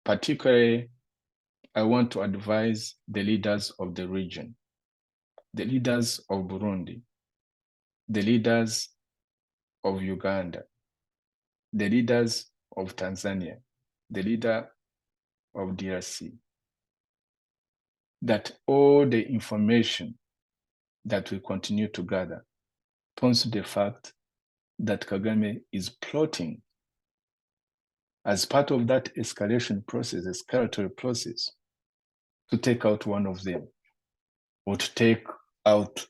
particularly, I want to advise the leaders of the region, the leaders of Burundi, the leaders of Uganda, the leaders of Tanzania, the leader of DRC, that all the information that we continue to gather points to the fact that Kagame is plotting as part of that escalation process, escalatory process, to take out one of them, or to take out,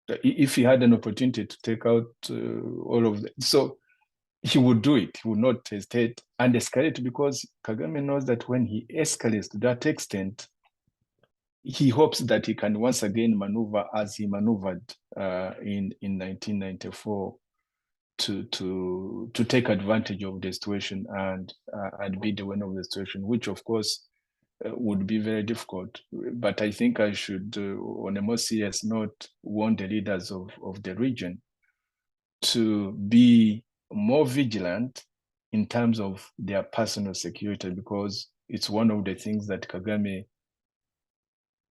if he had an opportunity to take out all of them. So he would do it. He would not hesitate and escalate, because Kagame knows that when he escalates to that extent, he hopes that he can once again maneuver as he maneuvered in 1994 to take advantage of the situation and be the winner of the situation, which of course would be very difficult. But I think I should, on a more serious note, warn the leaders of the region to be more vigilant in terms of their personal security, because it's one of the things that Kagame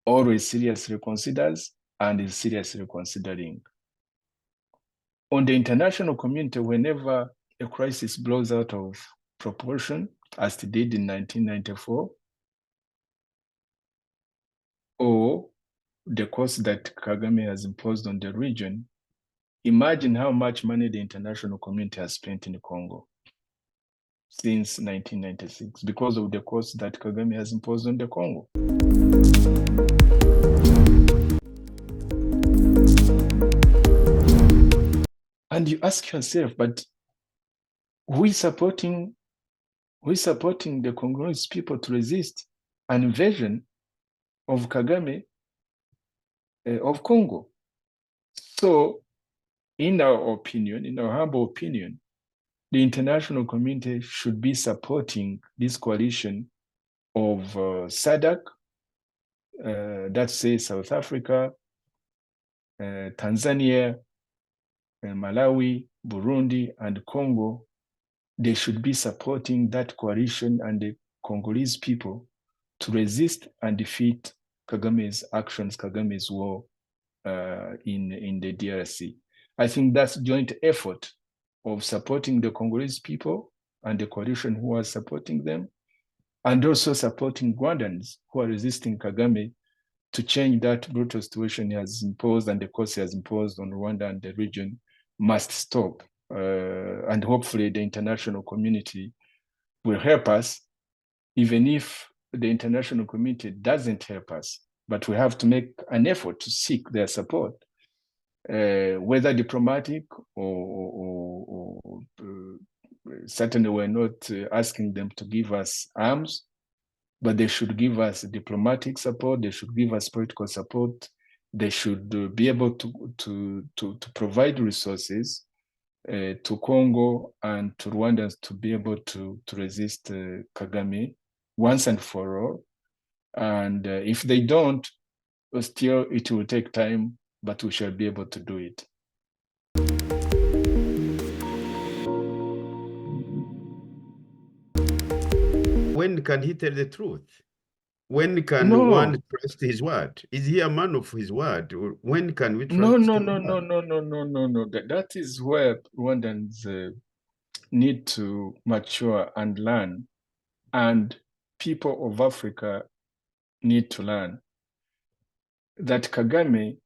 always seriously considers and is seriously considering. On the international community, whenever a crisis blows out of proportion, as it did in 1994, or the cost that Kagame has imposed on the region, imagine how much money the international community has spent in Congo since 1996 because of the cost that Kagame has imposed on the Congo. And you ask yourself, but who is supporting the Congolese people to resist an invasion of Kagame of Congo? So, in our opinion, in our humble opinion, the international community should be supporting this coalition of SADC, that's say South Africa, Tanzania, Malawi, Burundi, and Congo. They should be supporting that coalition and the Congolese people to resist and defeat Kagame's actions, Kagame's war in the DRC. I think that's joint effort of supporting the Congolese people and the coalition who are supporting them, and also supporting Rwandans who are resisting Kagame to change that brutal situation he has imposed and the cost he has imposed on Rwanda and the region must stop. And hopefully the international community will help us, even if the international community doesn't help us. But we have to make an effort to seek their support, whether diplomatic or certainly we're not asking them to give us arms, but they should give us diplomatic support, they should give us political support, they should be able to provide resources to Congo and to Rwandans to be able to resist Kagame once and for all. And if they don't, still it will take time, but we shall be able to do it. When can he tell the truth? When can one trust his word? Is he a man of his word? Or when can we trust him? No. That is where Rwandans need to mature and learn, and people of Africa need to learn that Kagame,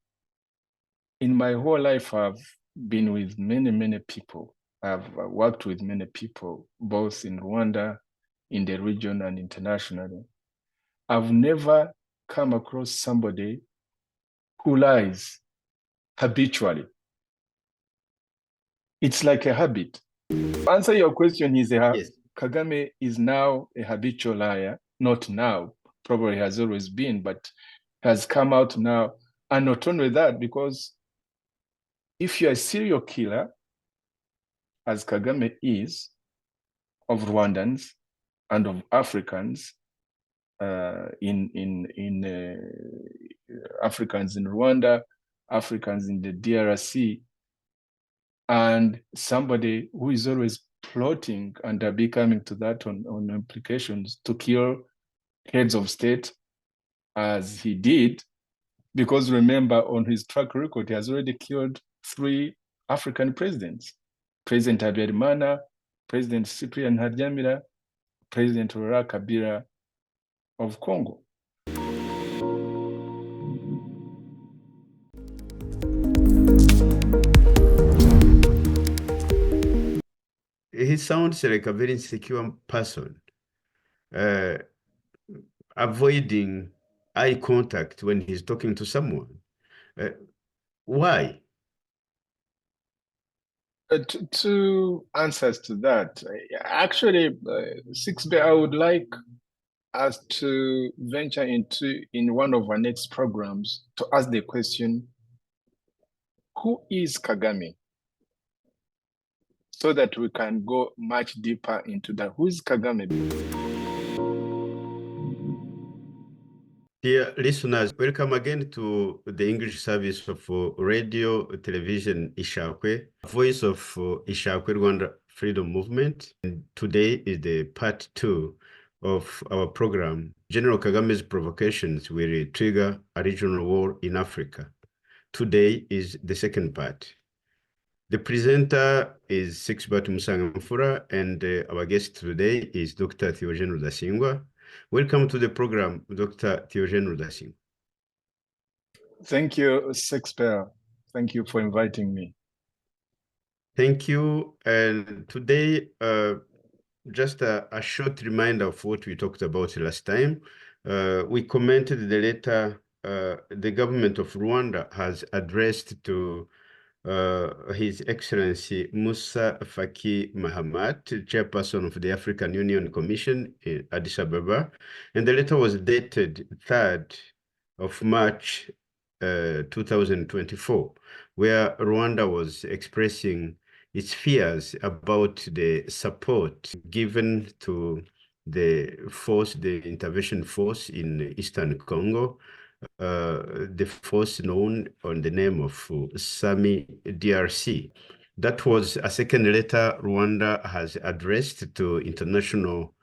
in my whole life, I've been with many people. I've worked with many people, both in Rwanda, in the region, and internationally. I've never come across somebody who lies habitually. It's like a habit. To answer your question, yes. Kagame is now a habitual liar. Not now, probably has always been, but has come out now. And not only that, because if you're a serial killer, as Kagame is, of Rwandans and of Africans, Africans in Rwanda, Africans in the DRC, and somebody who is always plotting, and I'll be coming to that on implications, to kill heads of state as he did, because remember, on his track record, he has already killed 3 African presidents: President Habyarimana, President Cyprien Ntaryamira, President Laurent Kabila of Congo. He sounds like a very insecure person, avoiding eye contact when he's talking to someone. Why? Two answers to that. Actually, Sixbert, I would like us to venture in one of our next programs to ask the question, who is Kagame? So that we can go much deeper into that. Who is Kagame? Dear listeners, welcome again to the English service of Radio Television ISHAKWE, voice of ISHAKWE Rwanda Freedom Movement. And today is the part 2 of our program. General Kagame's provocations will trigger a regional war in Africa. Today is the second part. The presenter is Sixbert MUSANGAMFURA, and our guest today is Dr. Theogene RUDASINGWA. Welcome to the program, Dr. Theogene RUDASINGWA. Thank you, Sixbert. Thank you for inviting me. Thank you. And today, just a short reminder of what we talked about last time. We commented the letter the government of Rwanda has addressed to His Excellency Musa Faki Mahamat, chairperson of the African Union Commission in Addis Ababa, and the letter was dated 3rd of March 2024, where Rwanda was expressing its fears about the support given to the force, the intervention force in Eastern Congo, the force known on the name of SAMI DRC. That was a second letter Rwanda has addressed to international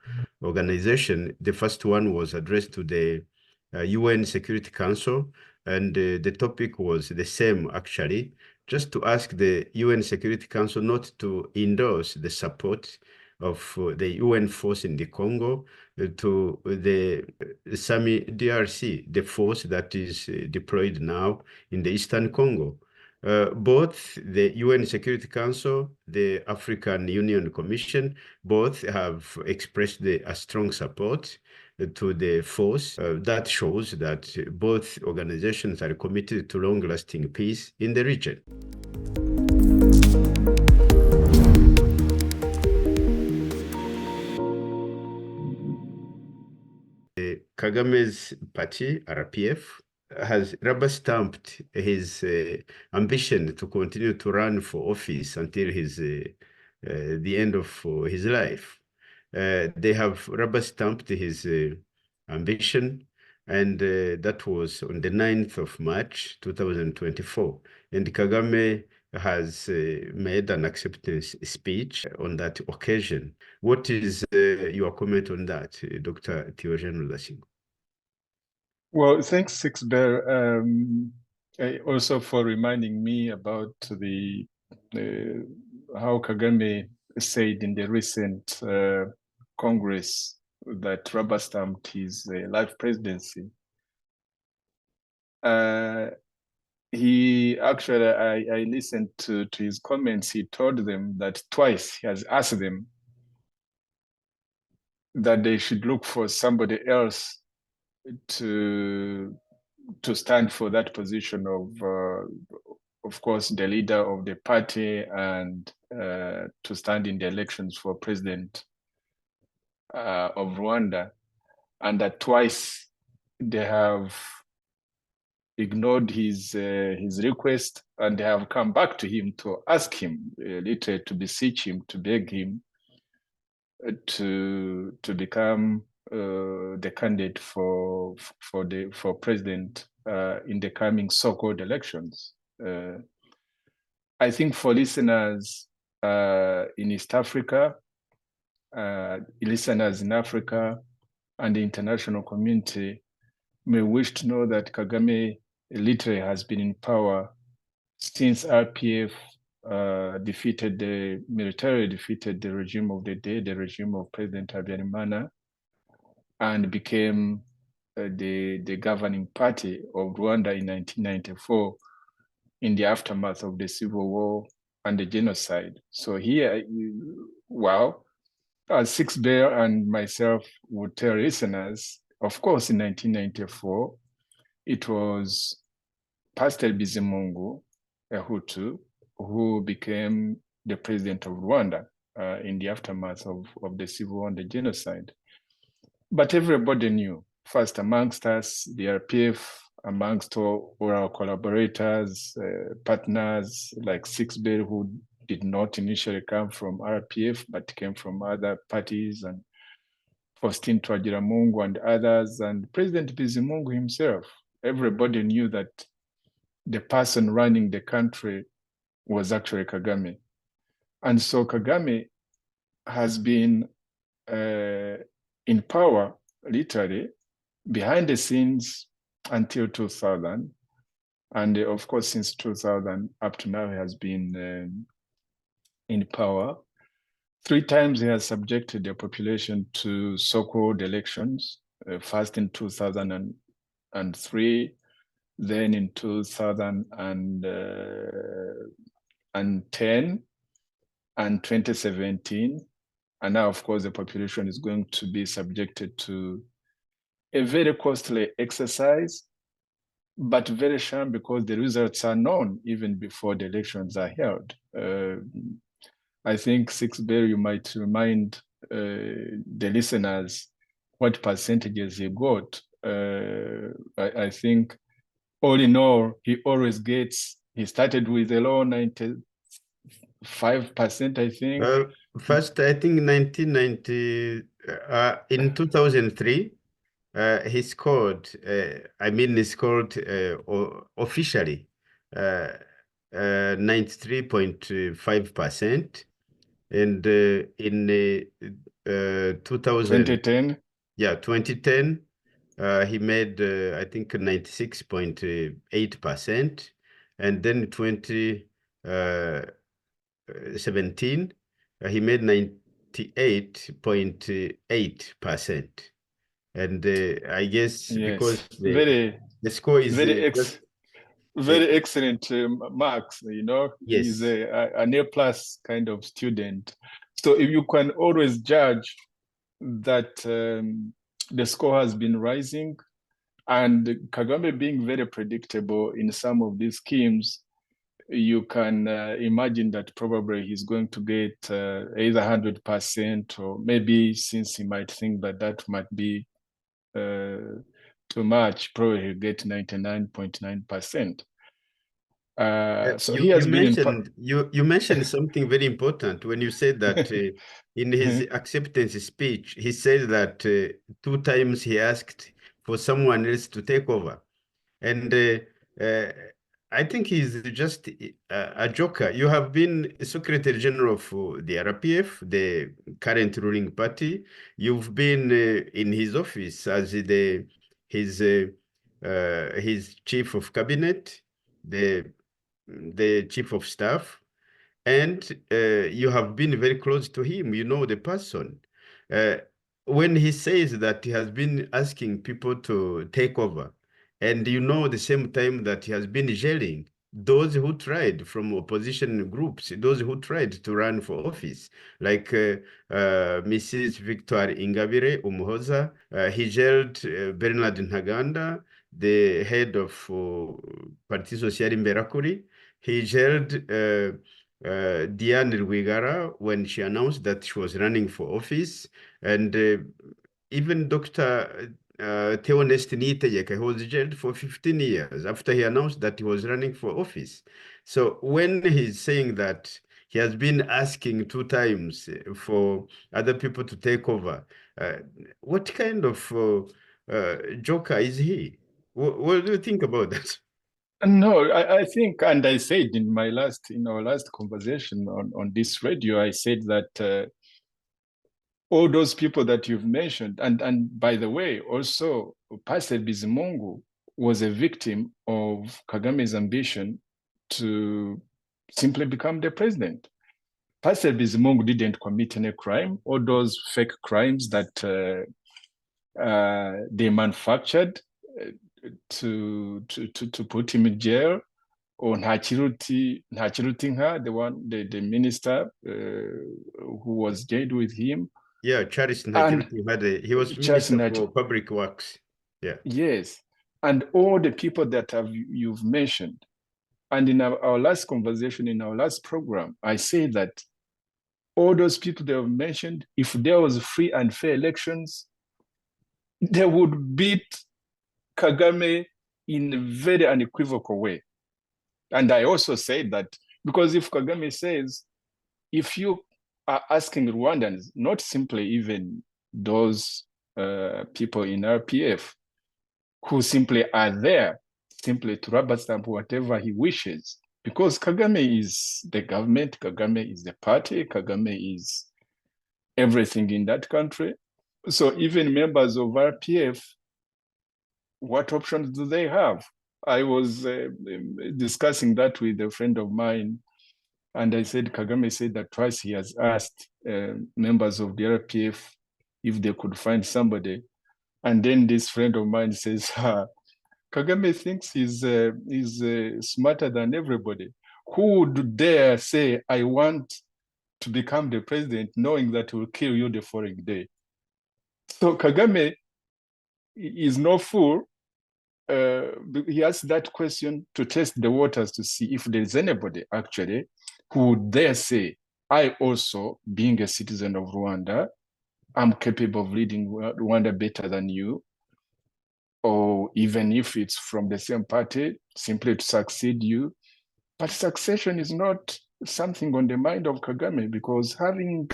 organization. The first one was addressed to the UN Security Council, and the topic was the same, actually, just to ask the UN Security Council not to endorse the support of the UN force in the Congo to the SAMI DRC, the force that is deployed now in the Eastern Congo. Both the UN Security Council, the African Union Commission, both have expressed a strong support to the force. That shows that both organizations are committed to long-lasting peace in the region. Kagame's party, RPF, has rubber-stamped his ambition to continue to run for office until the end of his life. They have rubber-stamped his ambition, and that was on the 9th of March, 2024. And Kagame has made an acceptance speech on that occasion. What is your comment on that, Dr. Theogene RUDASINGWA? Well, thanks, Sixbert, also for reminding me about how Kagame said in the recent Congress that rubber-stamped his life presidency. He actually, I listened to his comments. He told them that twice he has asked them that they should look for somebody else to stand for that position of course, the leader of the party, and to stand in the elections for president of Rwanda, and that twice they have ignored his request, and they have come back to him to ask him, literally to beseech him, to beg him to become the candidate for president in the coming so-called elections. I think for listeners, in East Africa, listeners in Africa, and the international community may wish to know that Kagame literally has been in power since RPF militarily defeated the regime of the day, the regime of President Habyarimana, and became the governing party of Rwanda in 1994 in the aftermath of the civil war and the genocide. So here, as Sixbert and myself would tell listeners, of course, in 1994, it was Pastor Bizimungu, a Hutu, who became the president of Rwanda in the aftermath of the civil war and the genocide. But everybody knew, first amongst us, the RPF, amongst all our collaborators, partners like Sixbert, who did not initially come from RPF, but came from other parties, and Faustin Twagiramungu and others, and President Bizimungu himself. Everybody knew that the person running the country was actually Kagame. And so Kagame has been in power, literally, behind the scenes until 2000. And of course, since 2000 up to now, he has been in power. 3 times he has subjected the population to so-called elections, first in 2003, then in 2010 and 2017. And now, of course, the population is going to be subjected to a very costly exercise, but very sham because the results are known even before the elections are held. I think, Sixbert, you might remind the listeners what percentages he got. I think all in all, he always gets, he started with a low 95%, I think. First, I think 1990, in 2003, he scored, he scored officially 93.5%. And in 2010, 2010, he made, I think, 96.8%. And then 2017, he made 98.8%. And I guess yes, because the score is very excellent marks, you know. Yes. He's an A+ kind of student. So if you can always judge that the score has been rising, and Kagame being very predictable in some of these schemes, you can imagine that probably he's going to get either 100%, or maybe, since he might think that that might be too much, probably he'll get 99.9%. So he has you mentioned something very important when you said that in his acceptance speech, he said that 2 times he asked for someone else to take over. And I think he's just a joker. You have been Secretary General of the RPF, the current ruling party. You've been in his office as his chief of cabinet, the chief of staff, and you have been very close to him. You know the person. When he says that he has been asking people to take over, and you know the same time that he has been jailing those who tried from opposition groups, those who tried to run for office, like Mrs. Victoire Ingabire Umuhoza. He jailed Bernard Ntaganda, the head of Parti Social Imberakuri. He jailed Diane Rwigara when she announced that she was running for office. And even Dr. Theogene RUDASINGWA was jailed for 15 years after he announced that he was running for office. So when he's saying that he has been asking 2 times for other people to take over, what kind of joker is he? What do you think about that? No, I think, and I said in our last conversation on this radio, I said that all those people that you've mentioned, and by the way, also Pastor Bizimungu was a victim of Kagame's ambition to simply become the president. Pastor Bizimungu didn't commit any crime. All those fake crimes that they manufactured to put him in jail, or Ntakirutinka, the minister who was jailed with him. Yeah, Charles And he was Charles Minister for Public Works. Yeah. Yes. And all the people that you've mentioned. And in our last conversation, in our last program, I say that all those people that have mentioned, if there was free and fair elections, they would beat Kagame in a very unequivocal way. And I also said that because if Kagame says, if you are asking Rwandans, not simply even those people in RPF who simply are there simply to rubber stamp whatever he wishes, because Kagame is the government, Kagame is the party, Kagame is everything in that country. So even members of RPF, what options do they have? I was discussing that with a friend of mine, and I said, Kagame said that twice he has asked members of the RPF if they could find somebody. And then this friend of mine says, Kagame thinks he's smarter than everybody. Who would dare say, I want to become the president, knowing that he will kill you the following day? So Kagame is no fool. He asked that question to test the waters to see if there's anybody actually who would dare say, I also, being a citizen of Rwanda, I'm capable of leading Rwanda better than you, or even if it's from the same party, simply to succeed you. But succession is not something on the mind of Kagame, because having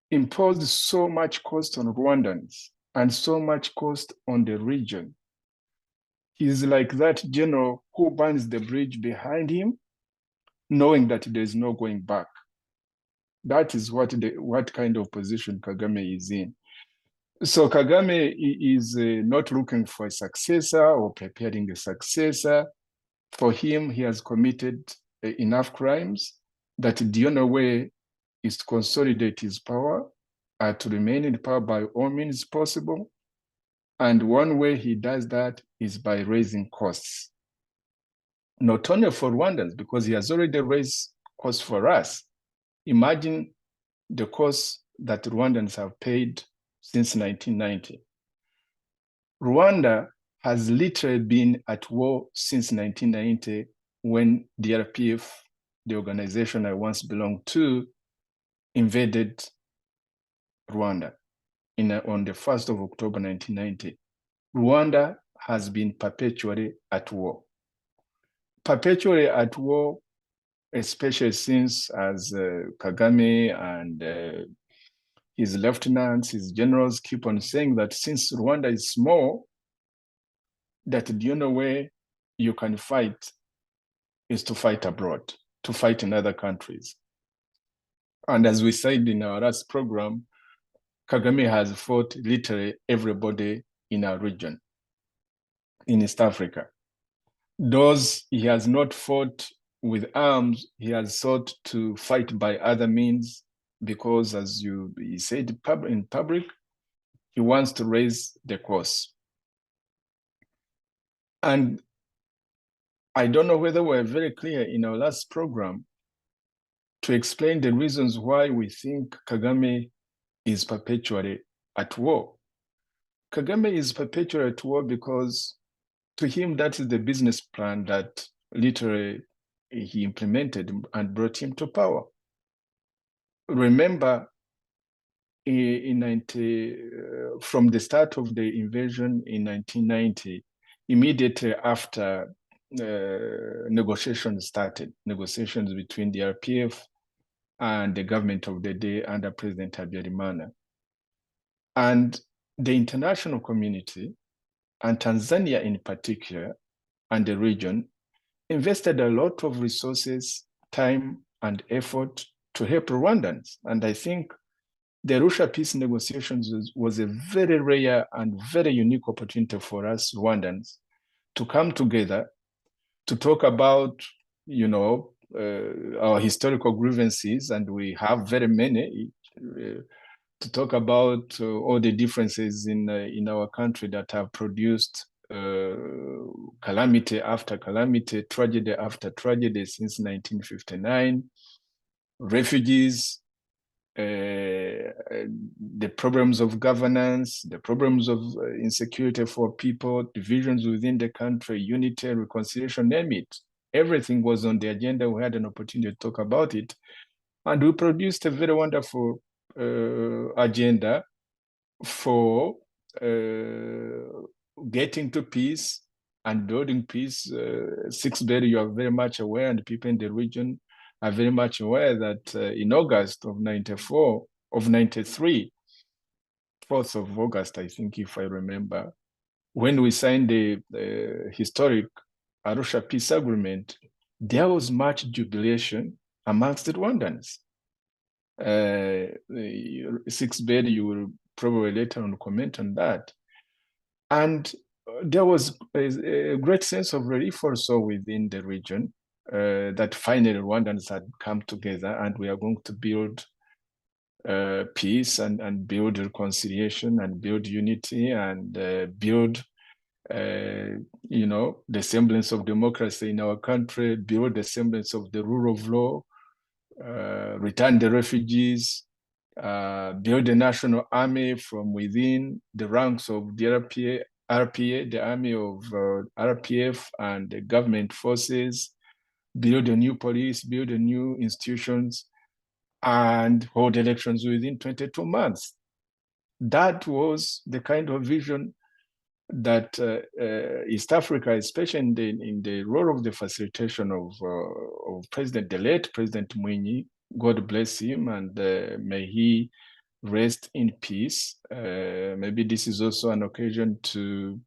imposed so much cost on Rwandans and so much cost on the region, he's like that general who burns the bridge behind him, knowing that there's no going back. That is what kind of position Kagame is in. So Kagame is not looking for a successor or preparing a successor. For him, he has committed enough crimes that the only way is to consolidate his power, to remain in power by all means possible. And one way he does that is by raising costs. Not only for Rwandans, because he has already raised costs for us. Imagine the costs that Rwandans have paid since 1990. Rwanda has literally been at war since 1990, when the RPF, the organization I once belonged to, invaded Rwanda on the 1st of October 1990. Rwanda has been perpetually at war. Perpetually at war, especially since as Kagame and his lieutenants, his generals keep on saying that since Rwanda is small, that the only way you can fight is to fight abroad, to fight in other countries. And as we said in our last program, Kagame has fought literally everybody in our region, in East Africa. Those he has not fought with arms, he has sought to fight by other means, because as he said in public, he wants to raise the cost. And I don't know whether we're very clear in our last program to explain the reasons why we think Kagame is perpetually at war. Kagame is perpetually at war because to him, that is the business plan that literally he implemented and brought him to power. Remember, from the start of the invasion in 1990, immediately after negotiations started, negotiations between the RPF and the government of the day under President Habyarimana. And the international community, and Tanzania in particular, and the region invested a lot of resources, time, and effort to help Rwandans. And I think the Arusha peace negotiations was a very rare and very unique opportunity for us Rwandans to come together to talk about, our historical grievances, and we have very many, to talk about all the differences in our country that have produced calamity after calamity, tragedy after tragedy since 1959, refugees, the problems of governance, the problems of insecurity for people, divisions within the country, unity, reconciliation, name it. Everything was on the agenda. We had an opportunity to talk about it. And we produced a very wonderful agenda for getting to peace and building peace. Sixbert, you are very much aware, and people in the region are very much aware that in August of 93, 4th of August, I think, if I remember, when we signed the historic Arusha Peace Agreement, there was much jubilation amongst the Rwandans. Sixbert, you will probably later on comment on that. And there was a great sense of relief also within the region that finally Rwandans had come together, and we are going to build peace and build reconciliation and build unity and build the semblance of democracy in our country, build the semblance of the rule of law, return the refugees, build a national army from within the ranks of the RPA, the army of RPF and the government forces, build a new police, build a new institutions, and hold elections within 22 months. That was the kind of vision that East Africa, especially in the role of the facilitation of the late President Mwinyi, God bless him, and may he rest in peace. Maybe this is also an occasion to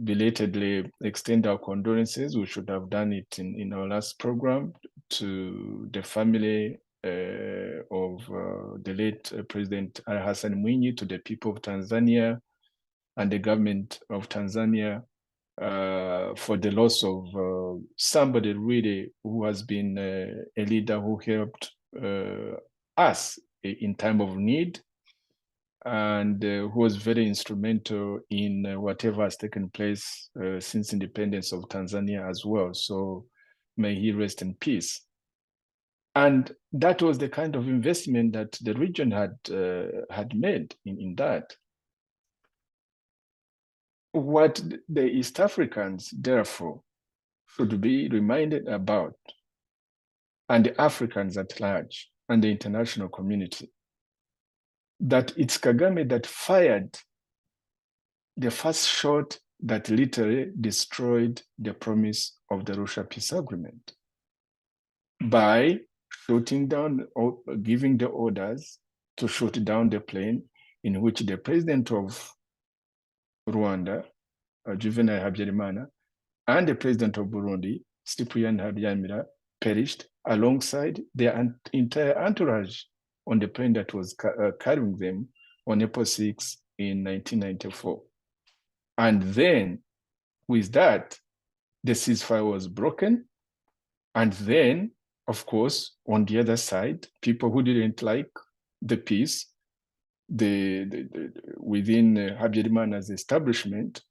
belatedly extend our condolences. We should have done it in our last program, to the family of the late President Ali Hassan Mwinyi, to the people of Tanzania and the government of Tanzania for the loss of somebody really who has been a leader who helped us in time of need, and who was very instrumental in whatever has taken place since independence of Tanzania as well. So may he rest in peace. And that was the kind of investment that the region had made in that. What the East Africans, therefore, should be reminded about, and the Africans at large, and the international community, that it's Kagame that fired the first shot that literally destroyed the promise of the Arusha Peace Agreement by shooting down or giving the orders to shoot down the plane in which the president of Rwanda, Juvenal Habyarimana, and the president of Burundi, Cyprien Habyarimana, perished alongside their entire entourage on the plane that was carrying them on April 6 in 1994. And then, with that, the ceasefire was broken. And then, of course, on the other side, people who didn't like the peace, within Habyarimana's establishment,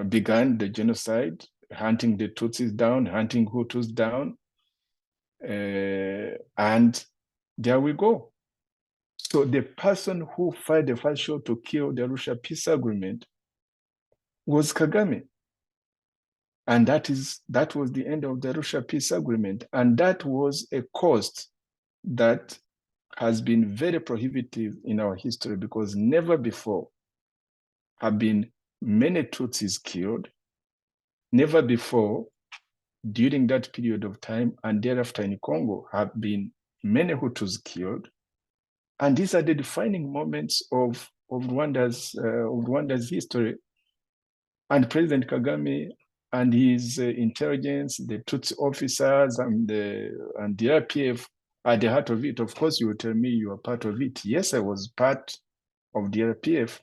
began the genocide, hunting the Tutsis down, hunting Hutus down, and there we go. So the person who fired the first shot to kill the Arusha Peace Agreement was Kagame. And that was the end of the Arusha Peace Agreement. And that was a cost that has been very prohibitive in our history, because never before have been many Tutsis killed. Never before, during that period of time and thereafter in Congo, have been many Hutus killed. And these are the defining moments of Rwanda's history. And President Kagame and his intelligence, the Tutsi officers and the RPF at the heart of it. Of course, you will tell me you are part of it. Yes, I was part of the RPF.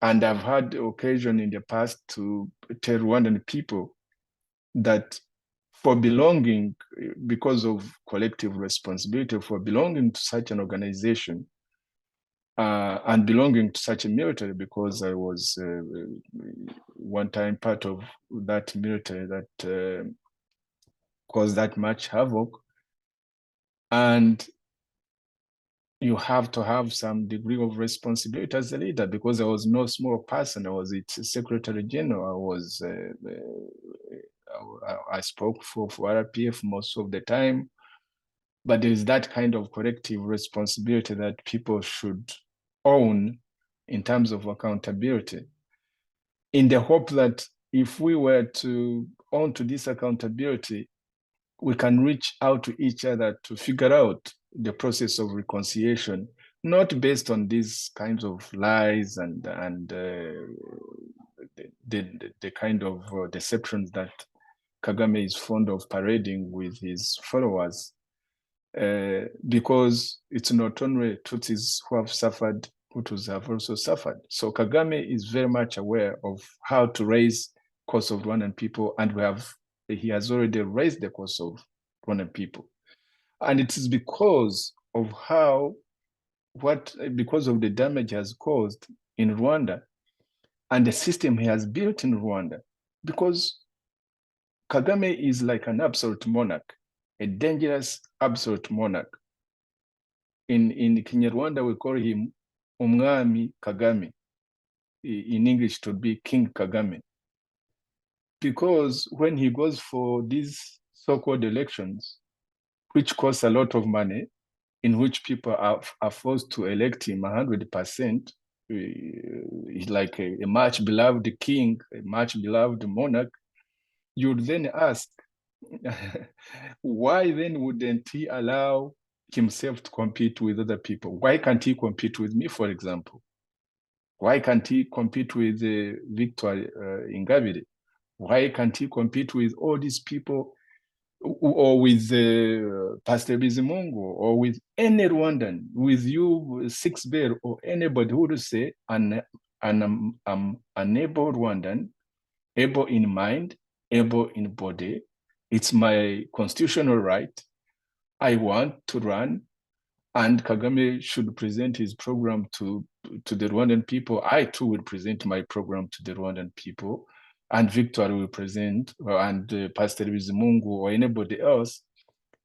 And I've had occasion in the past to tell Rwandan people that for belonging, because of collective responsibility, for belonging to such an organization, and belonging to such a military, because I was one time part of that military that caused that much havoc. And you have to have some degree of responsibility as a leader, because I was no small person. I was its Secretary General. I spoke for RPF most of the time. But there is that kind of collective responsibility that people should own in terms of accountability, in the hope that if we were to own to this accountability, we can reach out to each other to figure out the process of reconciliation, not based on these kinds of lies and the kind of deceptions that Kagame is fond of parading with his followers. Because it's not only Tutsis who have suffered, Hutus have also suffered. So Kagame is very much aware of how to raise costs of Rwandan people, and he has already raised the cost of Rwandan people. And it is because of because of the damage he has caused in Rwanda and the system he has built in Rwanda. Because Kagame is like an absolute monarch, a dangerous absolute monarch. In Kinyarwanda, we call him Umwami Kagame. In English, it would be King Kagame. Because when he goes for these so-called elections, which cost a lot of money, in which people are forced to elect him 100%, he's like a much beloved king, a much beloved monarch, you'd then ask, why then wouldn't he allow himself to compete with other people? Why can't he compete with me, for example? Why can't he compete with Victor Ingabire? Why can't he compete with all these people, or with Pastor Bizimungu, or with any Rwandan, with you, Sixbert, or anybody who would say, I'm an able Rwandan, able in mind, able in body. It's my constitutional right. I want to run, and Kagame should present his program to the Rwandan people. I too will present my program to the Rwandan people, and Victor will present, and Pastor Bizimungu or anybody else,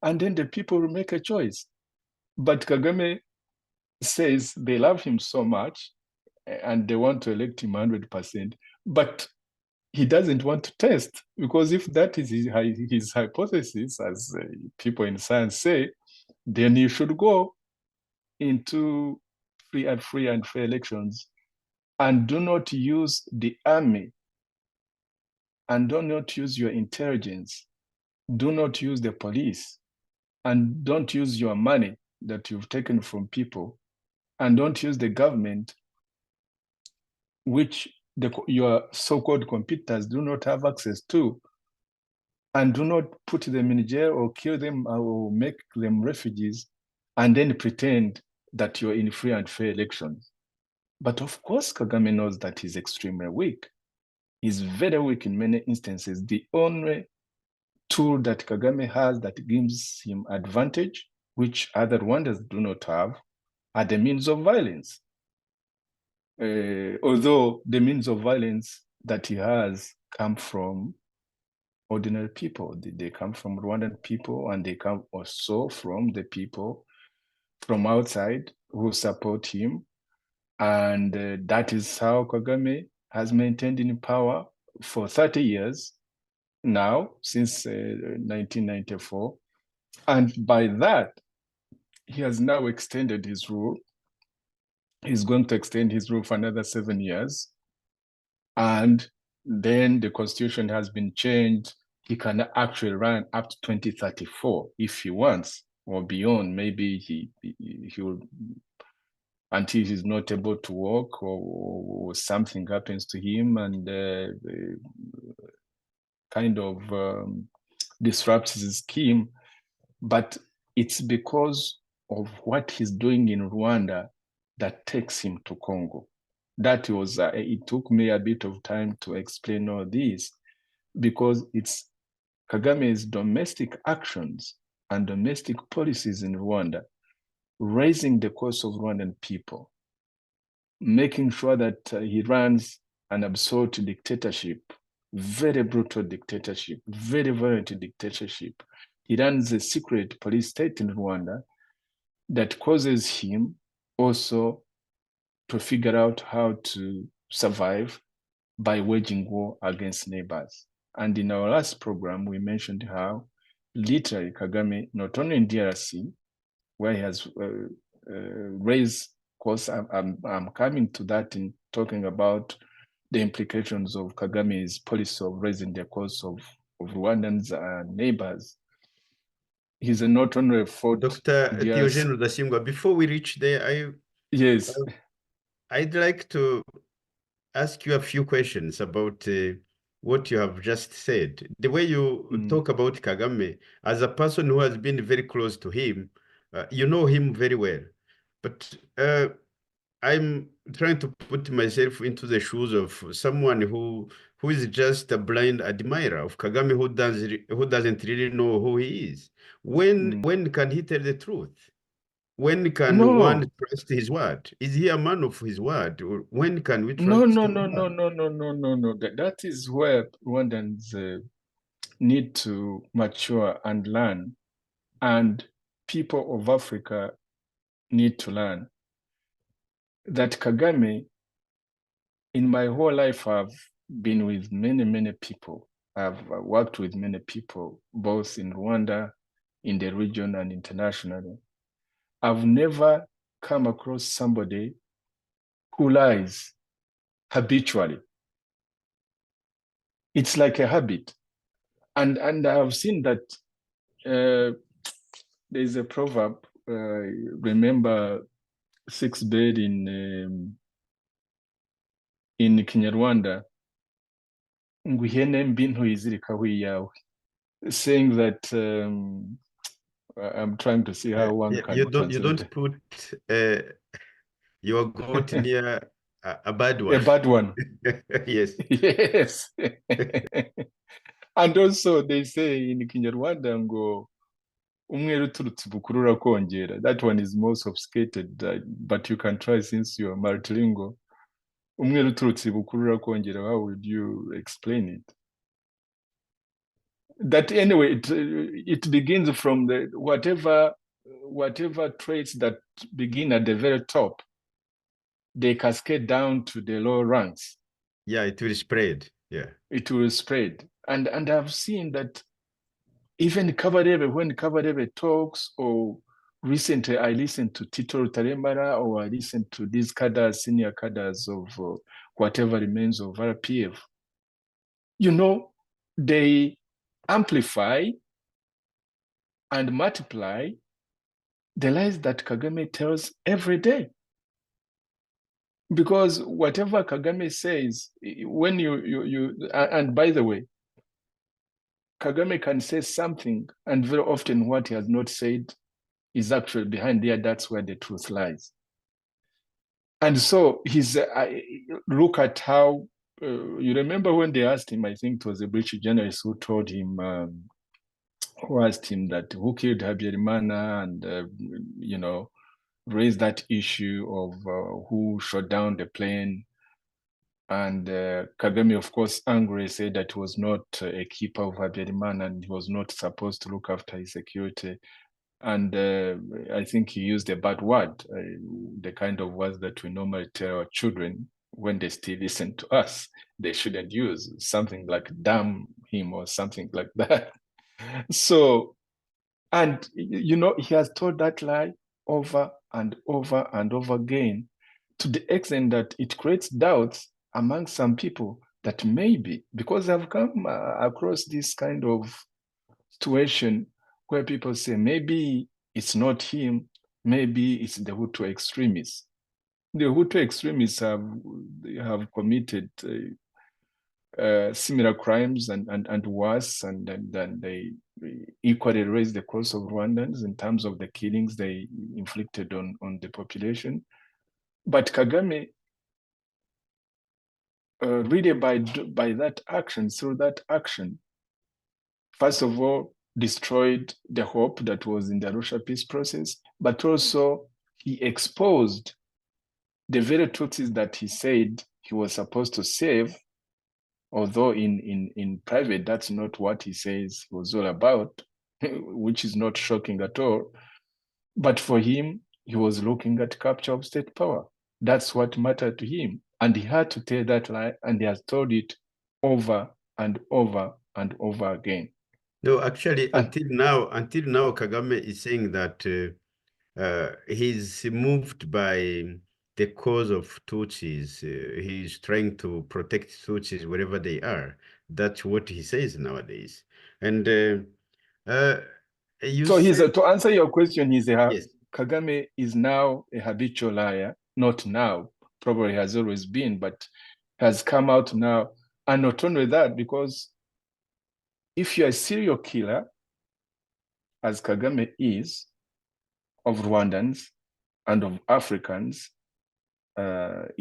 and then the people will make a choice. But Kagame says they love him so much and they want to elect him 100%, but he doesn't want to test, because if that is his hypothesis, as people in science say, then you should go into free and fair elections, and do not use the army, and do not use your intelligence, do not use the police, and don't use your money that you've taken from people, and don't use the government, which your so-called competitors do not have access to, and do not put them in jail or kill them or make them refugees, and then pretend that you're in free and fair elections. But of course, Kagame knows that he's extremely weak. He's very weak in many instances. The only tool that Kagame has that gives him advantage, which other Rwandans do not have, are the means of violence. Although the means of violence that he has come from ordinary people. They come from Rwandan people, and they come also from the people from outside who support him. And that is how Kagame has maintained in power for 30 years now, since 1994. And by that, he has now extended his rule. He's going to extend his rule for another 7 years. And then the constitution has been changed. He can actually run up to 2034 if he wants, or beyond. Maybe he will until he's not able to walk, or something happens to him and kind of disrupts his scheme. But it's because of what he's doing in Rwanda that takes him to Congo. That was, it took me a bit of time to explain all this, because it's Kagame's domestic actions and domestic policies in Rwanda, raising the cost of Rwandan people, making sure that he runs an absolute dictatorship, very brutal dictatorship, very violent dictatorship. He runs a secret police state in Rwanda that causes him also to figure out how to survive by waging war against neighbors. And in our last program, we mentioned how literally Kagame, not only in DRC, where he has raised costs, I'm coming to that in talking about the implications of Kagame's policy of raising the costs of Rwandans' neighbors. He's not only fought Dr. DRC. Theogene RUDASINGWA, before we reach there, Yes. I'd like to ask you a few questions about what you have just said. The way you talk about Kagame, as a person who has been very close to him, you know him very well. But I'm trying to put myself into the shoes of someone who is just a blind admirer of Kagame, who doesn't really know who he is. When can he tell the truth? When can one trust his word? Is he a man of his word? Or when can we trust his word? No. That is where Rwandans need to mature and learn, and people of Africa need to learn that Kagame, in my whole life, I've been with many people. I've worked with many people, both in Rwanda, in the region, and internationally. I've never come across somebody who lies habitually. It's like a habit. And I've seen that there's a proverb, remember Sixbert in Kinyarwanda, nguhene mbintu izirikaho iyawe, saying that I'm trying to see how one can translate. You don't put your goat near a bad one. A bad one. Yes. Yes. And also they say in Kinyarwanda ngo umwere uturutse bukuru urakongera. That one is more sophisticated, but you can try since you are multilingual. Umwere uturutse bukuru urakongera. How would you explain it? That anyway, it begins from the whatever traits that begin at the very top, they cascade down to the lower ranks. Yeah, it will spread. Yeah, it will spread. And I've seen that even Kabarebe, when Kabarebe talks, or recently I listened to Tito Rutaremara, or I listened to these cadres, senior cadres of whatever remains of RPF, you know, they amplify and multiply the lies that Kagame tells every day. Because whatever Kagame says, when and by the way, Kagame can say something, and very often what he has not said is actually behind there. That's where the truth lies. And so look at how, you remember when they asked him, I think it was a British journalist who told him, who asked him that who killed Habyarimana, and, raised that issue of who shot down the plane. And Kagame, of course, angry, said that he was not a keeper of Habyarimana and he was not supposed to look after his security. And I think he used a bad word, the kind of words that we normally tell our children when they still listen to us. They shouldn't use something like damn him or something like that. So, and he has told that lie over and over and over again, to the extent that it creates doubts among some people that maybe, because I've come across this kind of situation where people say maybe it's not him, maybe it's the Hutu extremists. the Hutu extremists have committed similar crimes and worse, and then they equally raised the cost of Rwandans in terms of the killings they inflicted on the population. But Kagame, really by that action, through that action, first of all, destroyed the hope that was in the Arusha peace process, but also he exposed the very Tutsis that he said he was supposed to save, although in private, that's not what he says it was all about, which is not shocking at all. But for him, he was looking at capture of state power. That's what mattered to him. And he had to tell that lie, and he has told it over and over and over again. No, actually, And until now, Kagame is saying that he's moved by the cause of Tutsis. He's trying to protect Tutsis wherever they are. That's what he says nowadays. And you so said, to answer your question, yes. Kagame is now a habitual liar. Not now, probably has always been, but has come out now. And not only that, because if you're a serial killer, as Kagame is, of Rwandans and of Africans, Africans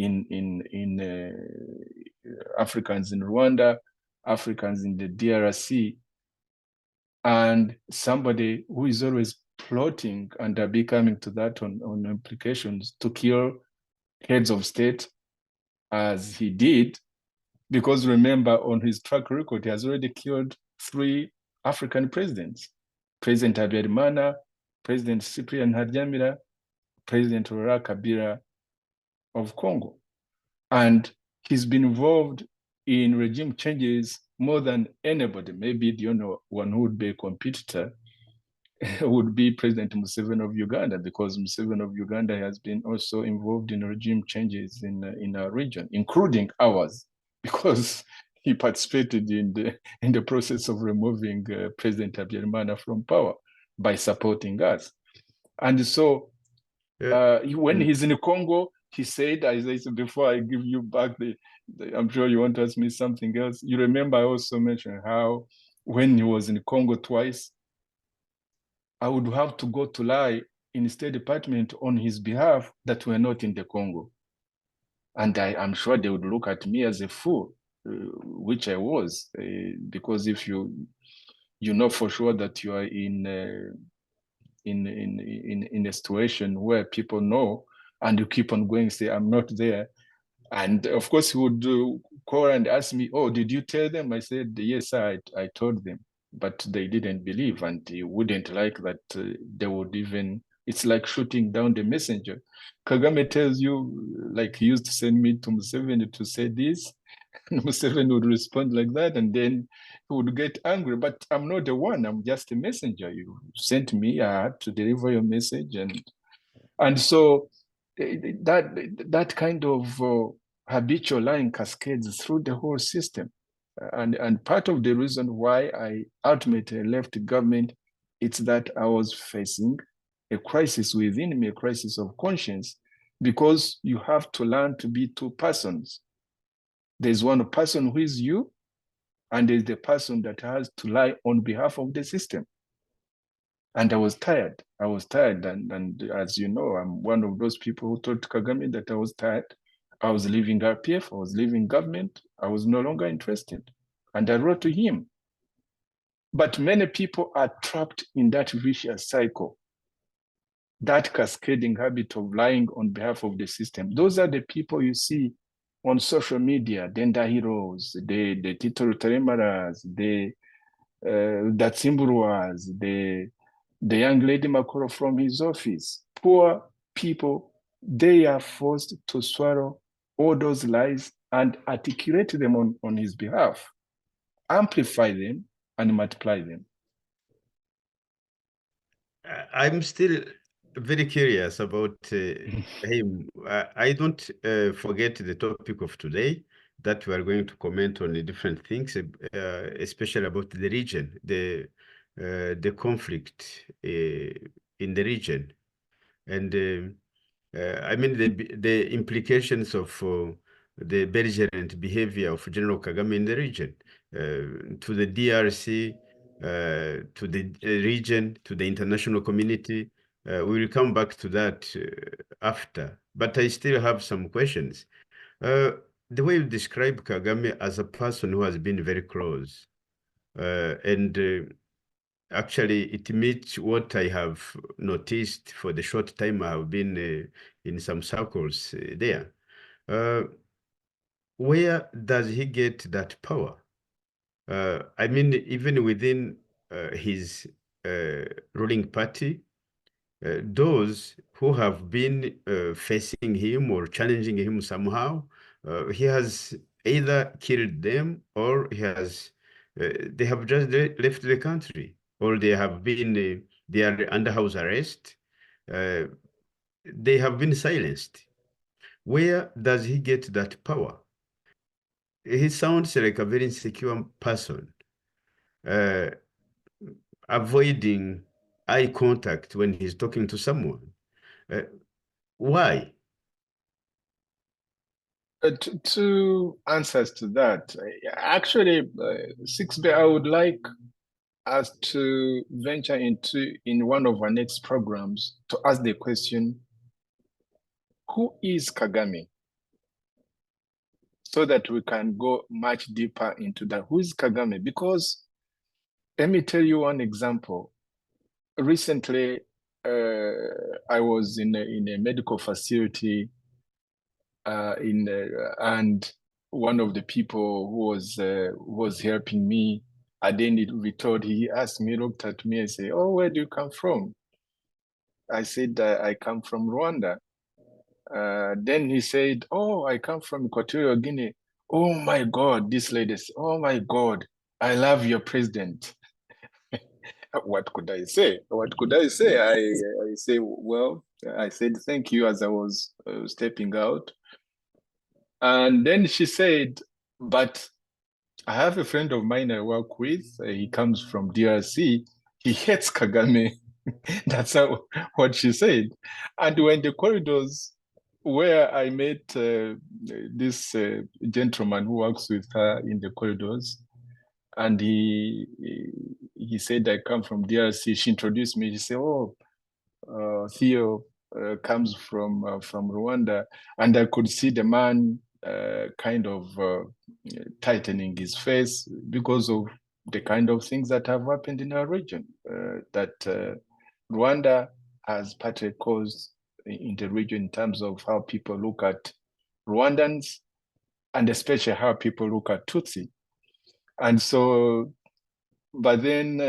in Rwanda, Africans in the DRC, and somebody who is always plotting, and I'll be coming to that on implications, to kill heads of state as he did, because remember, on his track record, he has already killed 3 African presidents: President Habyarimana, President Cyprien Ntaryamira, President Laurent Kabila of Congo. And he's been involved in regime changes more than anybody. Maybe the only one who would be a competitor would be President Museveni of Uganda, because Museveni of Uganda has been also involved in regime changes in our region, including ours, because he participated in the process of removing President Habyarimana from power by supporting us. And so when he's in Congo, he said, as I said before, I give you back I'm sure you want to ask me something else. You remember I also mentioned how when he was in Congo twice, I would have to go to lie in the State Department on his behalf that we're not in the Congo. And I'm sure they would look at me as a fool, which I was, because if you know for sure that you are in a situation where people know, and you keep on going, say, I'm not there. And of course, he would call and ask me, oh, did you tell them? I said, yes, I told them, but they didn't believe, and he wouldn't like that they would even, it's like shooting down the messenger. Kagame tells you, like he used to send me to Museveni to say this, and Museveni would respond like that, and then he would get angry. But I'm not the one, I'm just a messenger. You sent me, I had to deliver your message. And so that kind of habitual lying cascades through the whole system. And part of the reason why I ultimately left the government, it's that I was facing a crisis within me, a crisis of conscience, because you have to learn to be 2 persons. There's one person who is you, and there's the person that has to lie on behalf of the system. And I was tired. And as you know, I'm one of those people who told Kagame that I was tired. I was leaving RPF, I was leaving government. I was no longer interested. And I wrote to him. But many people are trapped in that vicious cycle, that cascading habit of lying on behalf of the system. Those are the people you see on social media, the Ndahiros, the Tito Rutaremaras, the Datsimburuas, the young lady Makoro from his office. Poor people, they are forced to swallow all those lies and articulate them on his behalf, amplify them and multiply them. I'm still very curious about him. I don't forget the topic of today, that we are going to comment on the different things, especially about the region, the conflict in the region. And I mean, the implications of the belligerent behavior of General Kagame in the region, to the DRC, to the region, to the international community. We will come back to that after, but I still have some questions. The way you describe Kagame as a person who has been very close, and actually, it meets what I have noticed for the short time I have been in some circles there. Where does he get that power? I mean, even within his ruling party, those who have been facing him or challenging him somehow, he has either killed them or they have just left the country, or they have been, they are under house arrest. They have been silenced. Where does he get that power? He sounds like a very insecure person, uh, avoiding eye contact when he's talking to someone. Why? Two answers to that. Actually, Sixbert, I would like us to venture in one of our next programs to ask the question, who is Kagame? So that we can go much deeper into that. Who is Kagame? Because let me tell you one example. Recently, I was in a medical facility, and one of the people who was helping me, and then we told, he asked me, looked at me and said, "Oh, where do you come from?" I said, "I come from Rwanda." Then he said, "Oh, I come from Equatorial Guinea." Oh my God, this lady said, "Oh my God, I love your president." What could I say? What could I say? I say, well, I said thank you as I was stepping out. And then she said, "But I have a friend of mine I work with. He comes from DRC. He hates Kagame." That's what she said. And when the corridors where I met this gentleman who works with her in the corridors, and he said, "I come from DRC." She introduced me. She said, "Oh, Theo comes from Rwanda," and I could see the man kind of tightening his face because of the kind of things that have happened in our region. That Rwanda has partly caused in the region in terms of how people look at Rwandans, and especially how people look at Tutsi. And so, but then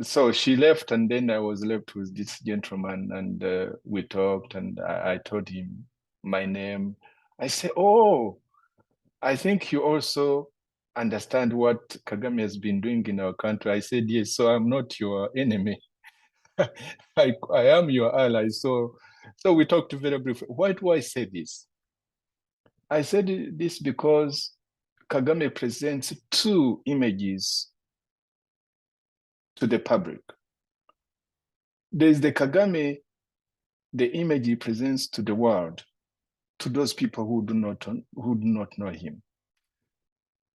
so she left, and then I was left with this gentleman, and we talked, and I told him my name. I said, "Oh, I think you also understand what Kagame has been doing in our country." I said, "Yes, so I'm not your enemy. I am your ally." So we talked very briefly. Why do I say this? I said this because Kagame presents two images to the public. There's the Kagame, the image he presents to the world, to those people who do not know him.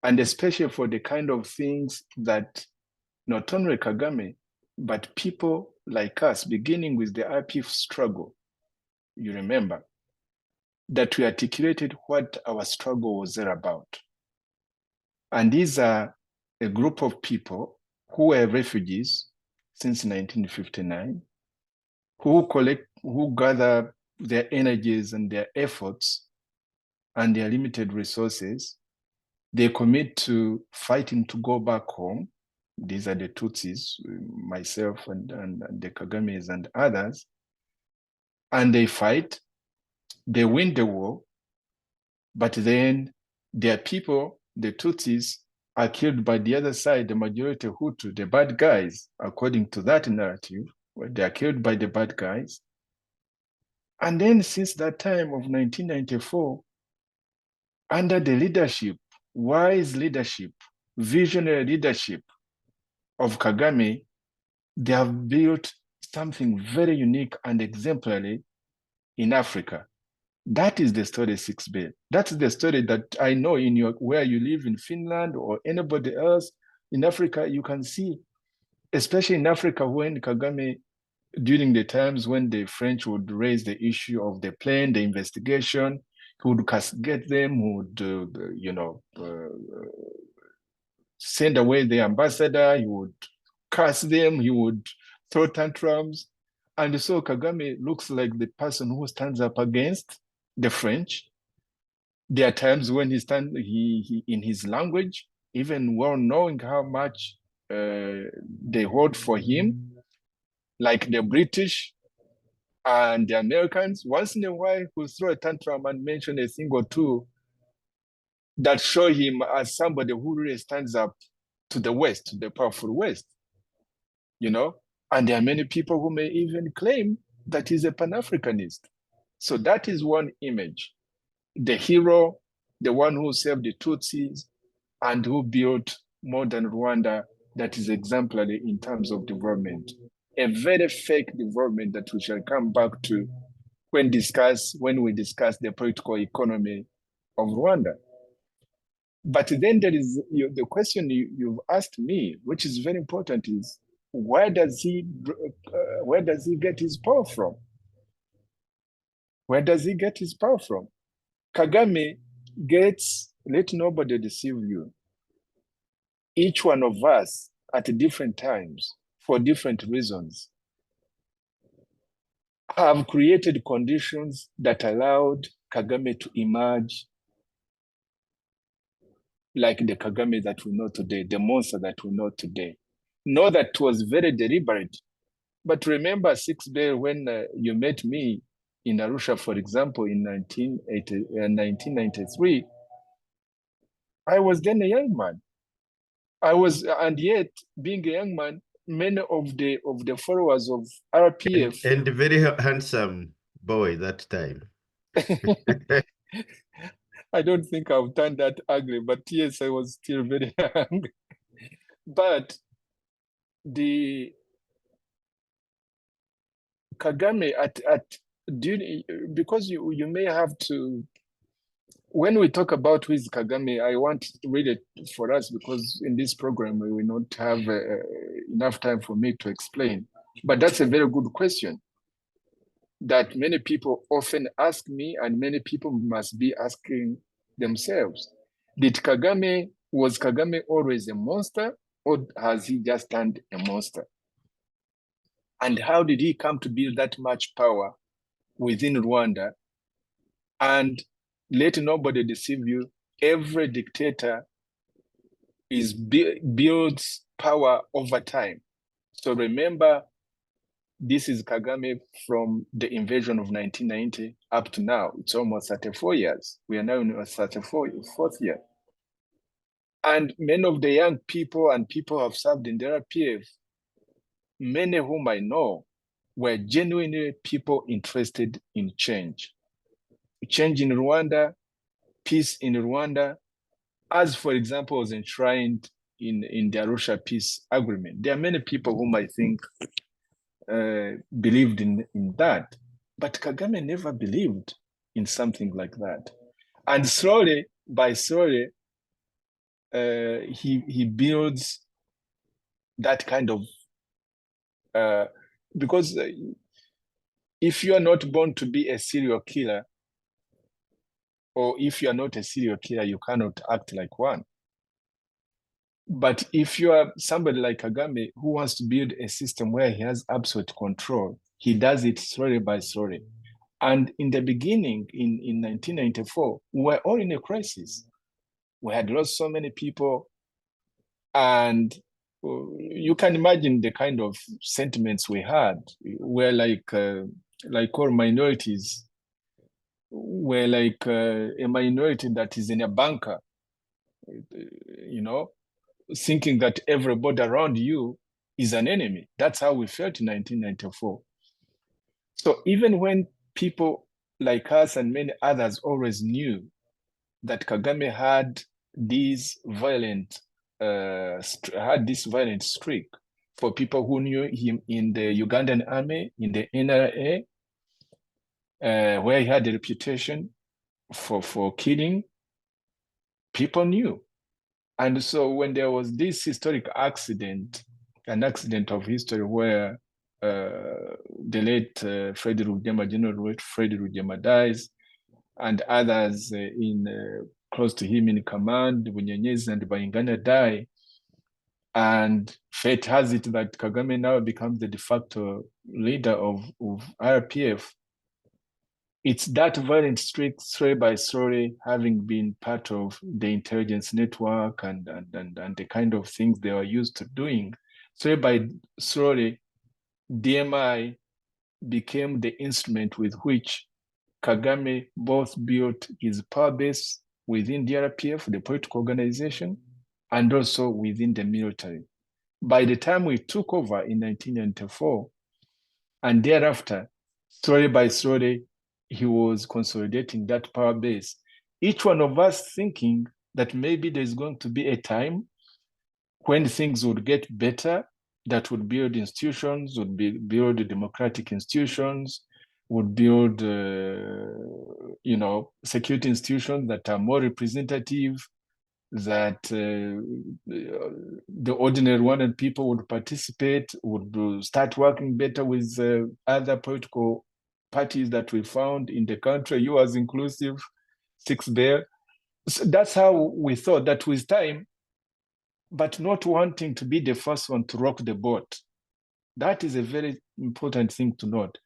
And especially for the kind of things that not only Kagame, but people like us, beginning with the IPF struggle, you remember, that we articulated what our struggle was there about. And these are a group of people who were refugees since 1959, who gather their energies and their efforts and their limited resources. They commit to fighting to go back home. These are the Tutsis, myself and the Kagames and others. And they fight, they win the war, but then their people, the Tutsis, are killed by the other side, the majority Hutu, the bad guys, according to that narrative, where they are killed by the bad guys. And then since that time of 1994, under the leadership, wise leadership, visionary leadership of Kagame, they have built something very unique and exemplary in Africa. That is the story, Sixbert. That's the story that I know in where you live in Finland or anybody else in Africa, you can see, especially in Africa when Kagame, during the times when the French would raise the issue of the plane, the investigation, he would castigate them, would, send away the ambassador, he would curse them, he would throw tantrums. And so Kagame looks like the person who stands up against the French. There are times when he in his language, even well knowing how much they hold for him, like the British and the Americans, once in a while will throw a tantrum and mention a thing or two that show him as somebody who really stands up to the West, to the powerful West, And there are many people who may even claim that he's a Pan-Africanist. So that is one image. The hero, the one who saved the Tutsis and who built modern Rwanda that is exemplary in terms of development. A very fake development that we shall come back to when we discuss the political economy of Rwanda. But then there is the question you've asked me, which is very important, is where does he get his power from? Where does he get his power from? Kagame gets, let nobody deceive you. Each one of us at different times, for different reasons, have created conditions that allowed Kagame to emerge like the Kagame that we know today, the monster that we know today. Know that it was very deliberate. But remember, Sixbert, when you met me in Arusha, for example, in 1993, I was then a young man. And yet, being a young man, many of the followers of RPF and a very handsome boy that time. I don't think I've turned that ugly, but yes, I was still very young. But the Kagame because you may have to, when we talk about who is Kagame, I want to read it for us because in this program we will not have enough time for me to explain. But that's a very good question that many people often ask me, and many people must be asking themselves. Was Kagame always a monster, or has he just turned a monster? And how did he come to build that much power within Rwanda? And let nobody deceive you, every dictator builds power over time. So remember, this is Kagame from the invasion of 1990 up to now. It's almost 34 years. We are now in our 34th year. And many of the young people and people who have served in the RPF, many whom I know, were genuinely people interested in change. Change in Rwanda, peace in Rwanda, as, for example, was enshrined in the Arusha Peace Agreement. There are many people whom I think believed in that, but Kagame never believed in something like that. And slowly, by slowly, he builds that kind of, because if you are not born to be a serial killer, or if you are not a serial killer, you cannot act like one. But if you are somebody like Kagame who wants to build a system where he has absolute control, he does it slowly by slowly. And in the beginning, in 1994, we were all in a crisis. We had lost so many people, and you can imagine the kind of sentiments we had. We're like all minorities. We're like a minority that is in a bunker, thinking that everybody around you is an enemy. That's how we felt in 1994. So even when people like us and many others always knew that Kagame had this violent streak, for people who knew him in the Ugandan army, in the NRA, where he had a reputation for killing, people knew. And so when there was this historic accident, an accident of history where the late Fred Rugema, General Fred Rugema dies, and others close to him in command, Bunyenyezi and Bayingana die, and fate has it that Kagame now becomes the de facto leader of RPF. It's that violent streak, story by story, having been part of the intelligence network and the kind of things they were used to doing. Story by story, DMI became the instrument with which Kagame both built his power base within the RPF, the political organization, and also within the military. By the time we took over in 1994, and thereafter, story by story, he was consolidating that power base. Each one of us thinking that maybe there's going to be a time when things would get better, that would build institutions, would build democratic institutions, would build, security institutions that are more representative, that the ordinary Rwandan people would participate, would start working better with other political parties that we found in the country, yours inclusive, Sixbert. So that's how we thought that with time, but not wanting to be the first one to rock the boat. That is a very important thing to note.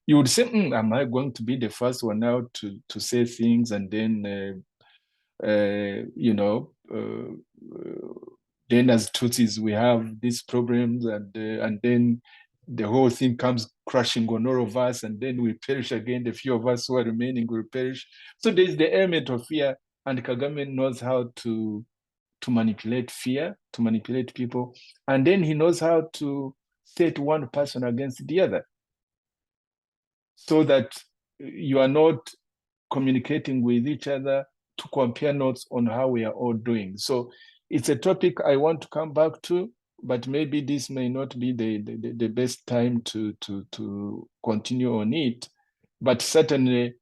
You would say, am I going to be the first one now to say things, and then, then as Tutsis, we have these problems, and then the whole thing comes crashing on all of us, and then we perish again. The few of us who are remaining will perish. So there's the element of fear, and Kagame knows how to manipulate fear, to manipulate people, and then he knows how to set one person against the other, so that you are not communicating with each other to compare notes on how we are all doing. So it's a topic I want to come back to, but maybe this may not be the best time to continue on it. But certainly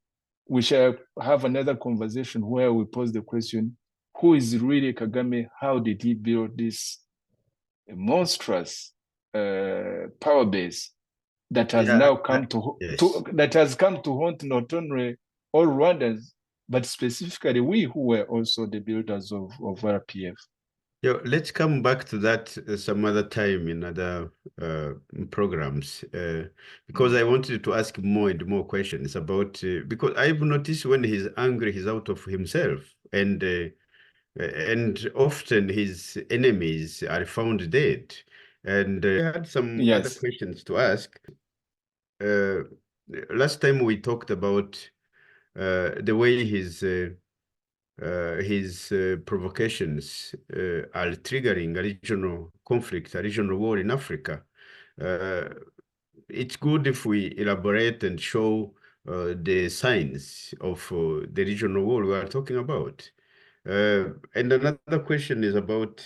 we shall have another conversation where we pose the question, who is really Kagame? How did he build this monstrous power base that has now come that has come to haunt not only all Rwandans, but specifically we who were also the builders of RPF? Yeah, let's come back to that some other time in other programs, because I wanted to ask more and more questions about, because I've noticed when he's angry, he's out of himself, and often his enemies are found dead. And I had some other questions to ask. Last time we talked about the way his provocations are triggering a regional conflict, a regional war in Africa. It's good if we elaborate and show the signs of the regional war we are talking about. And another question is about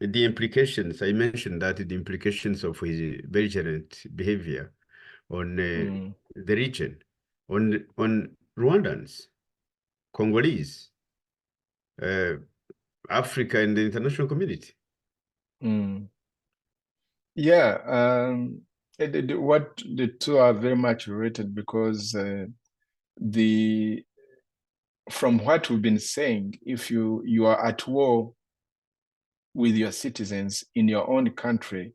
the implications. I mentioned that the implications of his belligerent behavior on the region, on Rwandans, Congolese, Africa, and the international community. Yeah, what the two are very much related, because from what we've been saying, if you are at war with your citizens in your own country,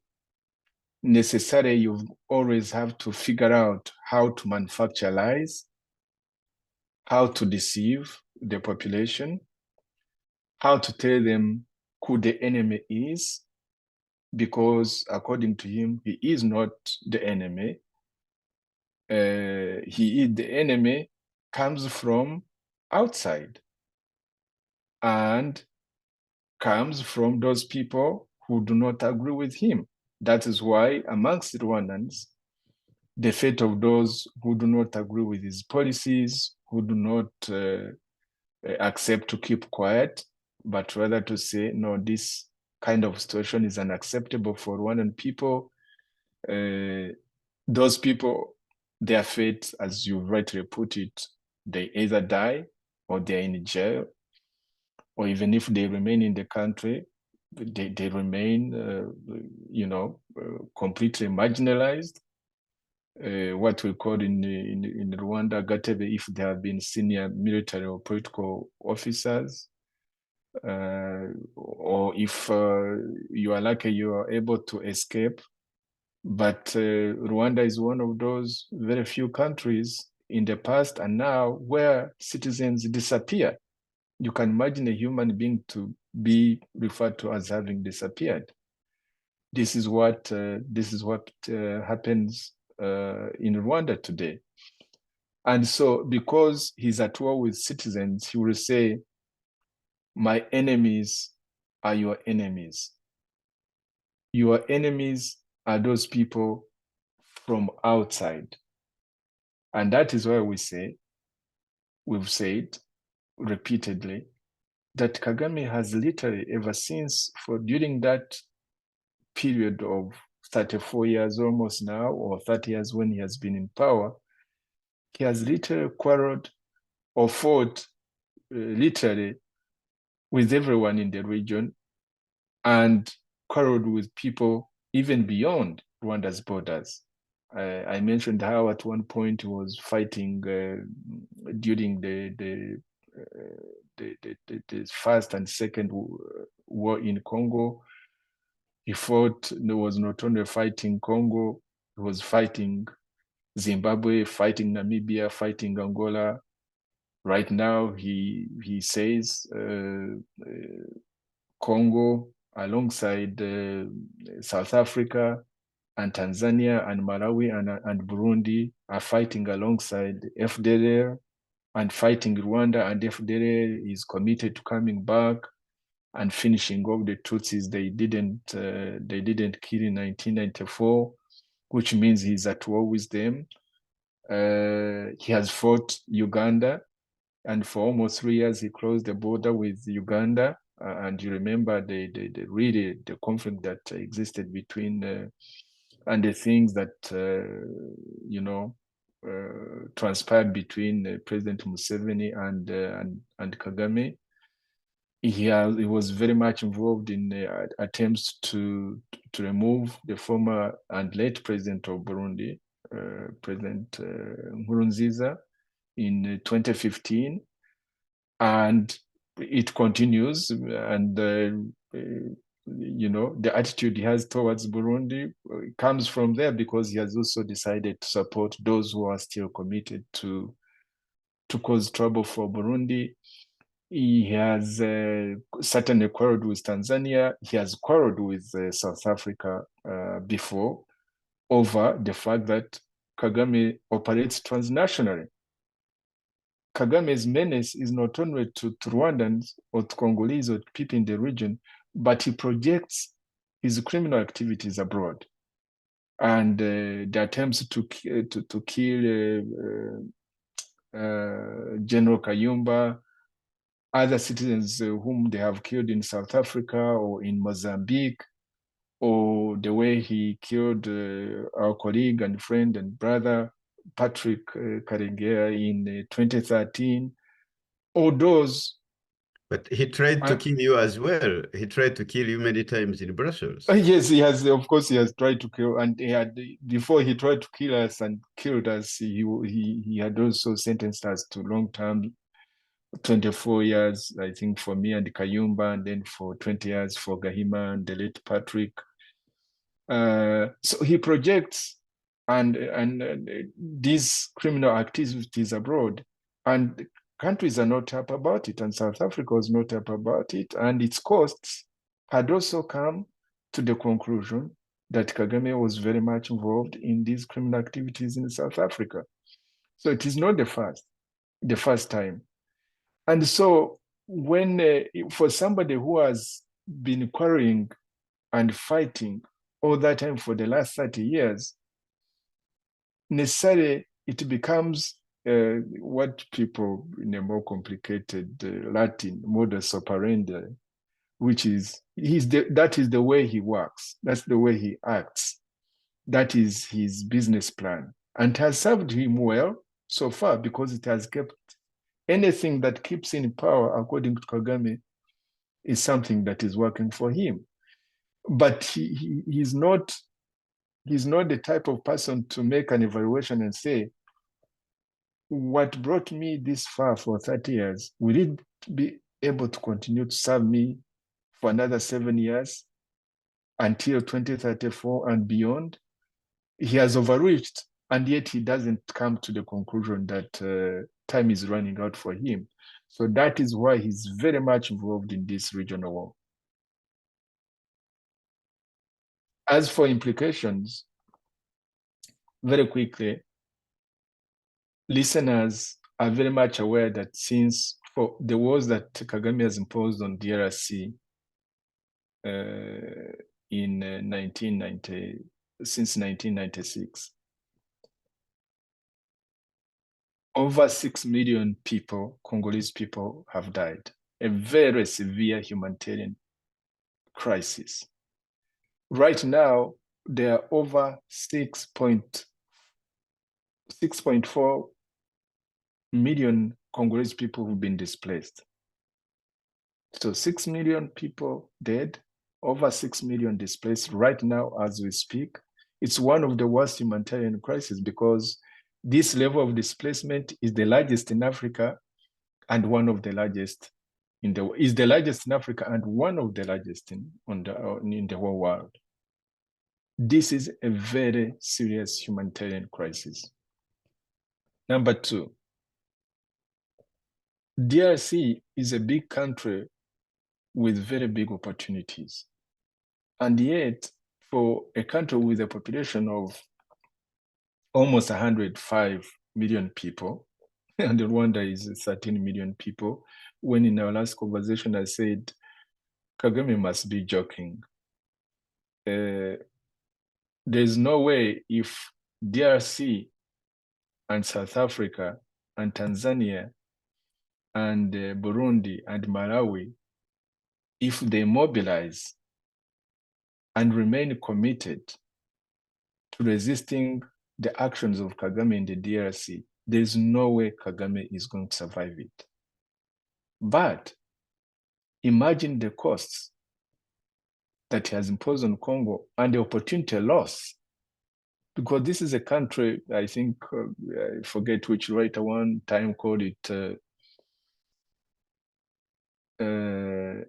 necessarily you always have to figure out how to manufacture lies, how to deceive the population, how to tell them who the enemy is, because according to him, he is not the enemy. The enemy comes from outside and comes from those people who do not agree with him. That is why amongst the Rwandans, the fate of those who do not agree with his policies, who do not accept to keep quiet, but rather to say, no, this kind of situation is unacceptable for Rwandan people. Those people, their fate, as you rightly put it, they either die or they're in jail, or even if they remain in the country, they remain, completely marginalized. What we call in Rwanda, gatebe, if there have been senior military or political officers, or if you are lucky, you are able to escape. But Rwanda is one of those very few countries in the past and now where citizens disappear. You can imagine a human being to be referred to as having disappeared. This is what happens in Rwanda today. And so because he's at war with citizens, he will say, my enemies are your enemies. Your enemies are those people from outside. And that is why we've said repeatedly that Kagame has literally ever since, during that period of 34 years almost now, or 30 years when he has been in power, he has literally quarreled or fought literally with everyone in the region and quarreled with people even beyond Rwanda's borders. I mentioned how at one point he was fighting during the first and second war in Congo. He was not only fighting Congo, he was fighting Zimbabwe, fighting Namibia, fighting Angola. Right now, he says Congo alongside South Africa and Tanzania and Malawi and Burundi are fighting alongside FDLR and fighting Rwanda, and FDLR is committed to coming back and finishing off the Tutsis they didn't kill in 1994, which means he's at war with them. He has fought Uganda, and for almost 3 years he closed the border with Uganda. And you remember the conflict that existed between and the things that transpired between President Museveni and Kagame. He was very much involved in attempts to remove the former and late president of Burundi, President Nkurunziza, in 2015, and it continues. And the attitude he has towards Burundi comes from there, because he has also decided to support those who are still committed to cause trouble for Burundi. He has certainly quarreled with Tanzania. He has quarreled with South Africa before over the fact that Kagame operates transnationally. Kagame's menace is not only to Rwandans or to Congolese or to people in the region, but he projects his criminal activities abroad. And the attempts to kill General Kayumba, other citizens whom they have killed in South Africa or in Mozambique, or the way he killed our colleague and friend and brother, Patrick Karegeya, in 2013, all those. But he tried to kill you as well. He tried to kill you many times in Brussels. Yes, he has. Of course, he has tried to kill, and before he tried to kill us and killed us, he had also sentenced us to long-term, 24 years, I think, for me and Kayumba, and then for 20 years for Gahima and the late Patrick. So he projects and these criminal activities abroad, and countries are not happy about it, and South Africa was not happy about it, and its costs had also come to the conclusion that Kagame was very much involved in these criminal activities in South Africa. So it is not the first time. And so when, for somebody who has been quarreling and fighting all that time for the last 30 years, necessarily it becomes what people in a more complicated Latin modus operandi which is, that is the way he works. That's the way he acts. That is his business plan, and has served him well so far, because it has kept anything that keeps in power, according to Kagame, is something that is working for him. But he's not the type of person to make an evaluation and say, what brought me this far for 30 years, will it be able to continue to serve me for another 7 years until 2034 and beyond? He has overreached, and yet he doesn't come to the conclusion that time is running out for him. So that is why he's very much involved in this regional war. As for implications, very quickly, listeners are very much aware that since for the wars that Kagame has imposed on DRC in 1990, since 1996, over 6 million people, Congolese people, have died. A very severe humanitarian crisis. Right now, there are over 6.4 million Congolese people who've been displaced. So 6 million people dead, over 6 million displaced right now as we speak. It's one of the worst humanitarian crises, because this level of displacement is the largest in Africa and one of the largest in the Africa and one of the largest in the whole world. This is a very serious humanitarian crisis. Number two, DRC is a big country with very big opportunities. And yet, for a country with a population of almost 105 million people, and Rwanda is 13 million people, when in our last conversation I said, Kagame must be joking. There's no way if DRC and South Africa and Tanzania and Burundi and Malawi, if they mobilize and remain committed to resisting the actions of Kagame in the DRC, there's no way Kagame is going to survive it. But imagine the costs that he has imposed on Congo and the opportunity loss. Because this is a country, I think, I forget which writer one time called it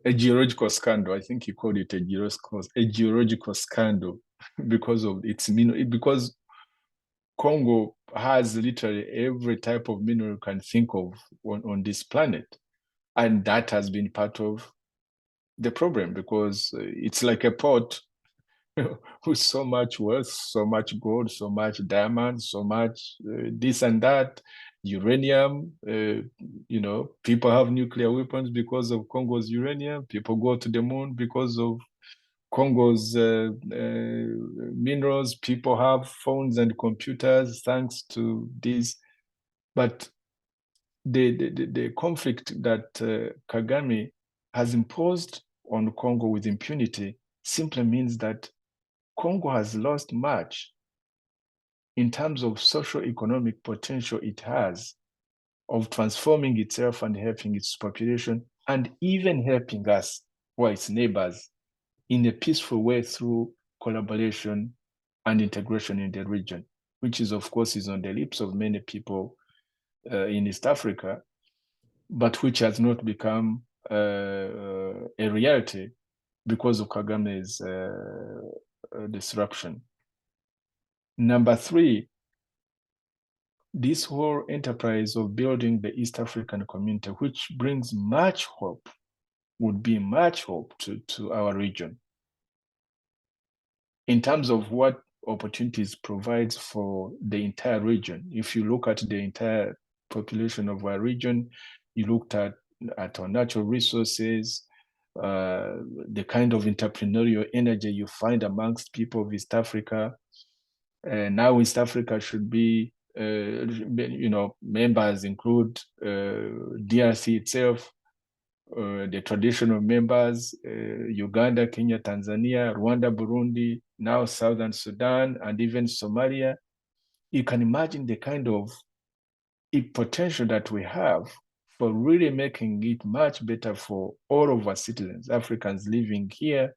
a geological scandal. I think he called it a geological scandal because of its mineral, because Congo has literally every type of mineral you can think of on this planet. And that has been part of the problem, because it's like a pot with so much wealth, so much gold, so much diamonds, so much this and that, uranium. People have nuclear weapons because of Congo's uranium. People go to the moon because of Congo's minerals. People have phones and computers thanks to this. But the conflict that Kagame has imposed on Congo with impunity simply means that Congo has lost much in terms of socio-economic potential it has of transforming itself and helping its population, and even helping us, or its neighbors, in a peaceful way through collaboration and integration in the region, which is, of course, is on the lips of many people in East Africa, but which has not become a reality because of Kagame's disruption. Number three, this whole enterprise of building the East African community, which brings much hope, would be much hope to our region in terms of what opportunities provides for the entire region. If you look at the entire population of our region, you looked at our natural resources, the kind of entrepreneurial energy you find amongst people of East Africa. Now East Africa should be, members include DRC itself, the traditional members, Uganda, Kenya, Tanzania, Rwanda, Burundi, now Southern Sudan, and even Somalia. You can imagine the kind of potential that we have for really making it much better for all of our citizens, Africans living here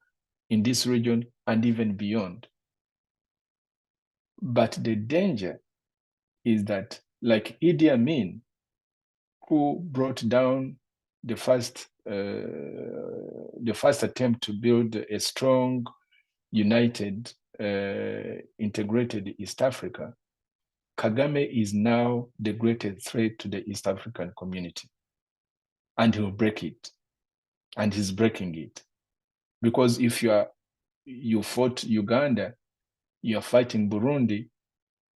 in this region and even beyond. But the danger is that, like Idi Amin, who brought down the first attempt to build a strong, united, integrated East Africa, Kagame is now the greatest threat to the East African community. And he'll break it. And he's breaking it. Because if you fought Uganda, you are fighting Burundi,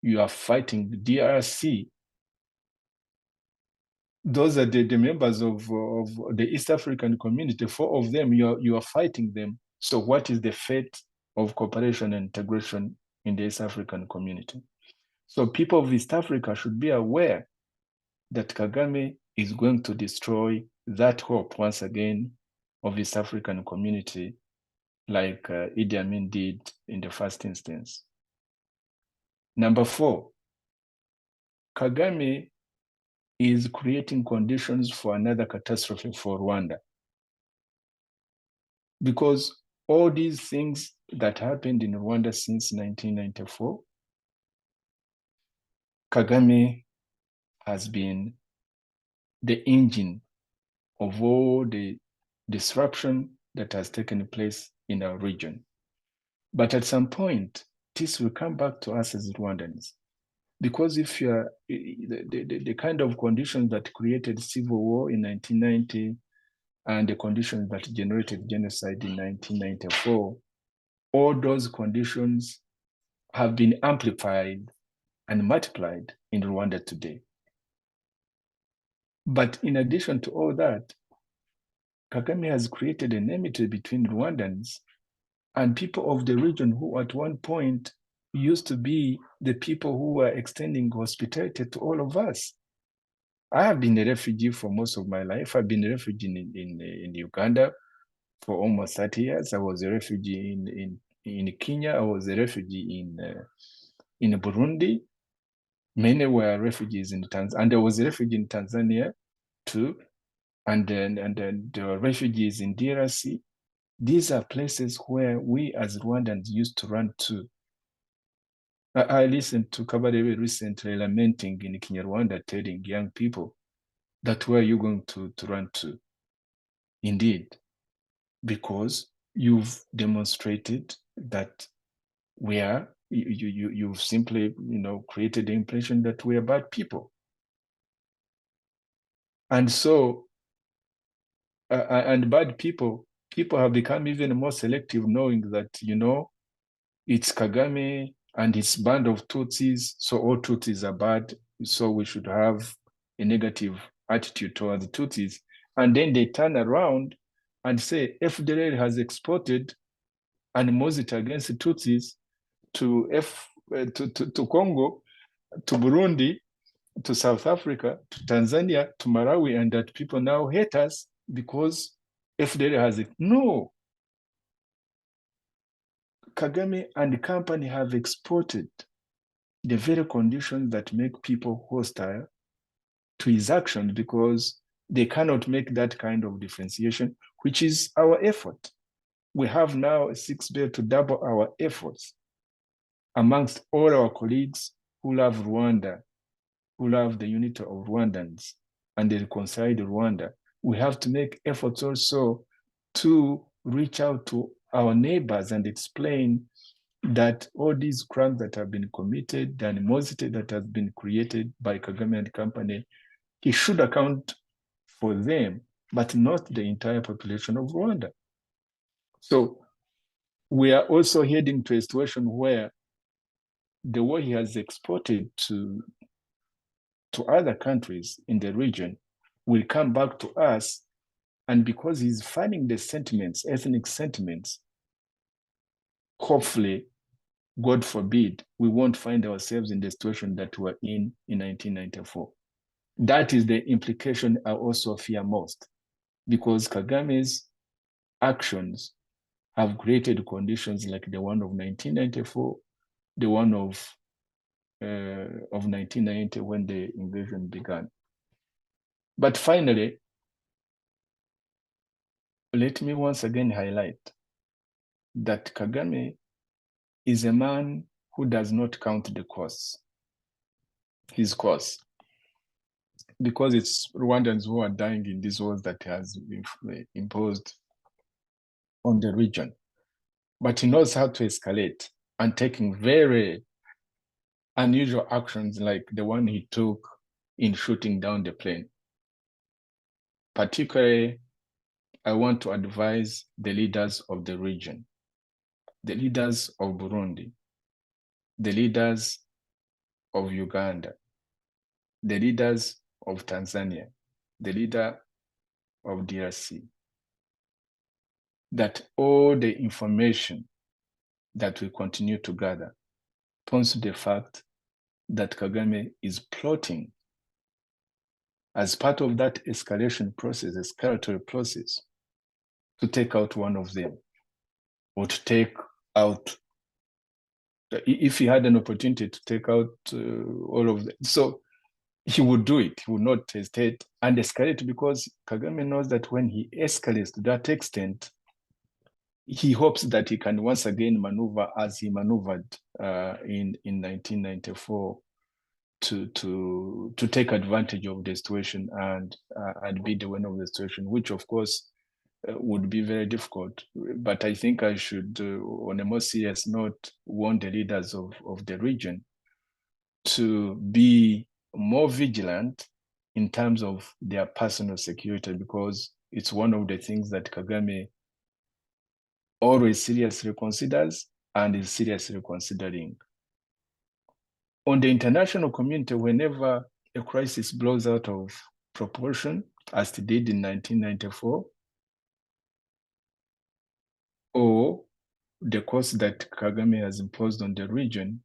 you are fighting DRC, those are the members of the East African community. 4 of them, you are fighting them. So what is the fate of cooperation and integration in the East African community? So people of East Africa should be aware that Kagame is going to destroy that hope once again of East African community, like Idi Amin did in the first instance. Number 4, Kagame is creating conditions for another catastrophe for Rwanda. Because all these things that happened in Rwanda since 1994, Kagame has been the engine of all the disruption that has taken place in our region. But at some point, this will come back to us as Rwandans. Because if you are the kind of conditions that created civil war in 1990 and the conditions that generated genocide in 1994, all those conditions have been amplified and multiplied in Rwanda today. But in addition to all that, Kagame has created an enmity between Rwandans and people of the region who at one point used to be the people who were extending hospitality to all of us. I have been a refugee for most of my life. I've been a refugee in Uganda for almost 30 years. I was a refugee in Kenya. I was a refugee in Burundi. Many were refugees in Tanzania, and there was a refugee in Tanzania too. And then there were refugees in DRC. These are places where we as Rwandans used to run to. I listened to Kabarebe recently lamenting in Kinyarwanda, telling young people that where you're going to run to. Indeed, because you've demonstrated that you've simply created the impression that we are bad people. And so, and bad people have become even more selective, knowing that, it's Kagame and his band of Tutsis, so all Tutsis are bad, so we should have a negative attitude towards the Tutsis. And then they turn around and say, FDLR has exported animosity against the Tutsis to Congo, to Burundi, to South Africa, to Tanzania, to Malawi, and that people now hate us because FDLR has it. No. Kagame and the company have exported the very conditions that make people hostile to his actions, because they cannot make that kind of differentiation, which is our effort. We have now Sixbert to double our efforts amongst all our colleagues who love Rwanda, who love the unity of Rwandans and the reconciled Rwanda. We have to make efforts also to reach out to our neighbors and explain that all these crimes that have been committed, the animosity that has been created by Kagame and company, he should account for them, but not the entire population of Rwanda. So we are also heading to a situation where the war he has exported to other countries in the region will come back to us. And because he's finding the sentiments, ethnic sentiments, hopefully, God forbid, we won't find ourselves in the situation that we were in 1994. That is the implication I also fear most. because Kagame's actions have created conditions like the one of 1994, the one of 1990 when the invasion began. But finally, let me once again highlight that Kagame is a man who does not count the costs, his costs, because it's Rwandans who are dying in these wars that has been imposed on the region. But he knows how to escalate and taking very unusual actions like the one he took in shooting down the plane. Particularly, I want to advise the leaders of the region, the leaders of Burundi, the leaders of Uganda, the leaders of Tanzania, the leader of DRC, that all the information that we continue to gather points to the fact that Kagame is plotting as part of that escalation process, escalatory process, to take out one of them, or to take out, if he had an opportunity to take out all of them. So he would do it. He would not hesitate and escalate, because Kagame knows that when he escalates to that extent, he hopes that he can once again maneuver as he maneuvered in 1994 to take advantage of the situation and be the winner of the situation, which of course would be very difficult. But I think I should, on a more serious note, warn the leaders of the region to be more vigilant in terms of their personal security, because it's one of the things that Kagame always seriously considers and is seriously considering. On the international community, whenever a crisis blows out of proportion, as it did in 1994, or the cost that Kagame has imposed on the region,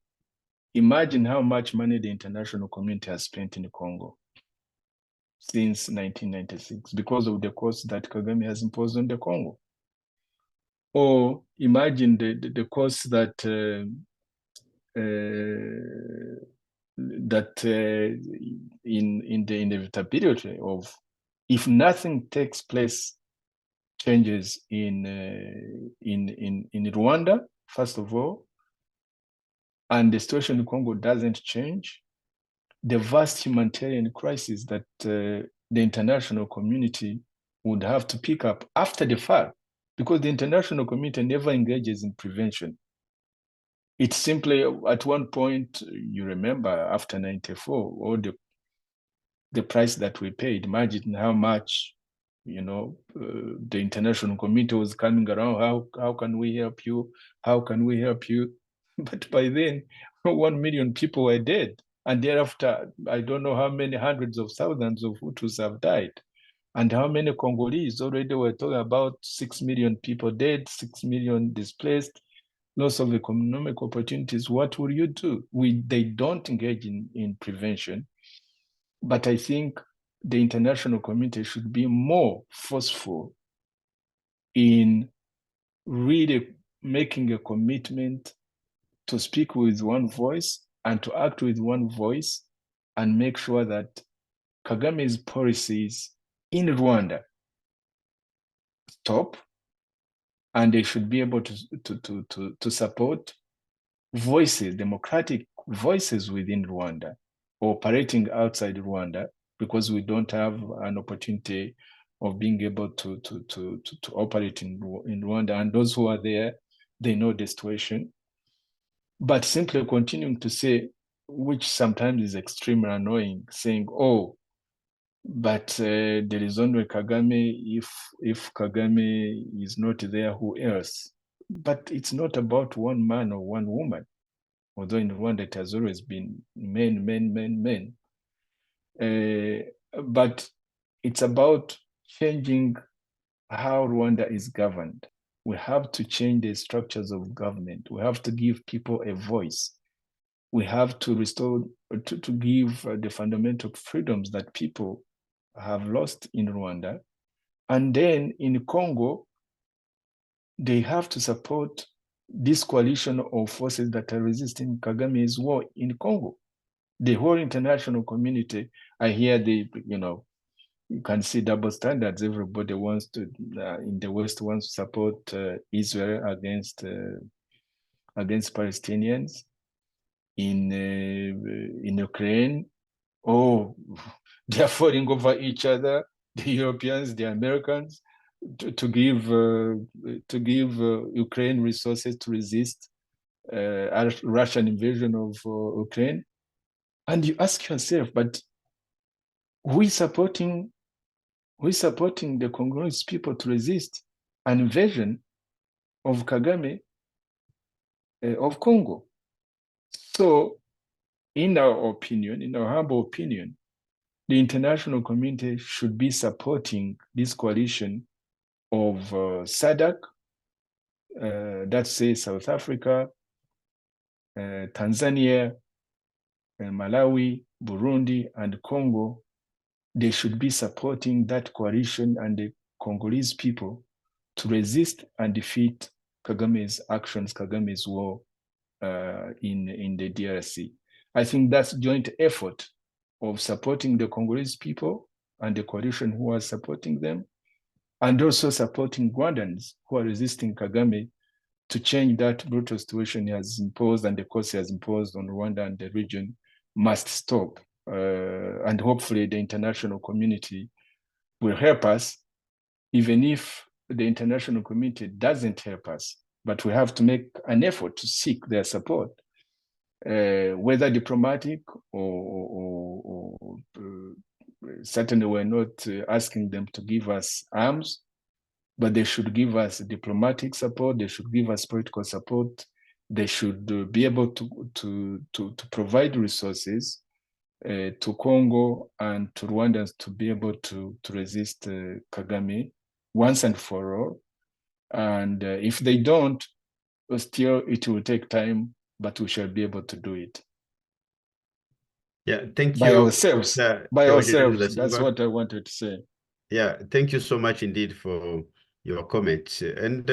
imagine how much money the international community has spent in Congo since 1996 because of the cost that Kagame has imposed on the Congo. Or imagine the cost that in the inevitability of, if nothing takes place, changes in Rwanda, first of all, and the situation in Congo doesn't change, the vast humanitarian crisis that the international community would have to pick up after the fact, because the international community never engages in prevention. It's simply, at one point, you remember, after 94, all the price that we paid, imagine how much, the international community was coming around, how can we help you? How can we help you? But by then, 1 million people were dead. And thereafter, I don't know how many hundreds of thousands of Hutus have died. And how many Congolese already were talking about 6 million people dead, 6 million displaced, loss of economic opportunities. What will you do? They don't engage in prevention. But I think the international community should be more forceful in really making a commitment to speak with one voice and to act with one voice, and make sure that Kagame's policies in Rwanda stop, and they should be able to support voices, democratic voices within Rwanda, operating outside Rwanda, because we don't have an opportunity of being able to operate in Rwanda. And those who are there, they know the situation. But simply continuing to say, which sometimes is extremely annoying, saying, oh, but there is only Kagame. If Kagame is not there, who else? But it's not about one man or one woman, although in Rwanda it has always been men. But it's about changing how Rwanda is governed. We have to change the structures of government. We have to give people a voice. We have to restore, to give the fundamental freedoms that people have lost in Rwanda. And then in Congo, they have to support this coalition of forces that are resisting Kagame's war in Congo. The whole international community, I hear you can see double standards. Everybody wants to, in the West, wants to support Israel against Palestinians. In Ukraine, oh, they are falling over each other. The Europeans, the Americans, to give Ukraine resources to resist a Russian invasion of Ukraine. And you ask yourself, but we supporting the Congolese people to resist an invasion of Kagame of Congo. So, in our opinion, in our humble opinion, the international community should be supporting this coalition of SADC, that's say South Africa, Tanzania, Malawi, Burundi, and Congo. They should be supporting that coalition and the Congolese people to resist and defeat Kagame's actions, Kagame's war in the DRC. I think that's joint effort of supporting the Congolese people and the coalition who are supporting them, and also supporting Rwandans who are resisting Kagame to change that brutal situation he has imposed and the course he has imposed on Rwanda and the region must stop. And hopefully the international community will help us, even if the international community doesn't help us. But we have to make an effort to seek their support, whether diplomatic or certainly we're not asking them to give us arms, but they should give us diplomatic support. They should give us political support. They should be able to provide resources to Congo and to Rwandans to be able to resist Kagame once and for all. And if they don't, still it will take time, but we shall be able to do it. Yeah, thank by you. ourselves. By ourselves. That's what I wanted to say. Yeah, thank you so much indeed for your comments. And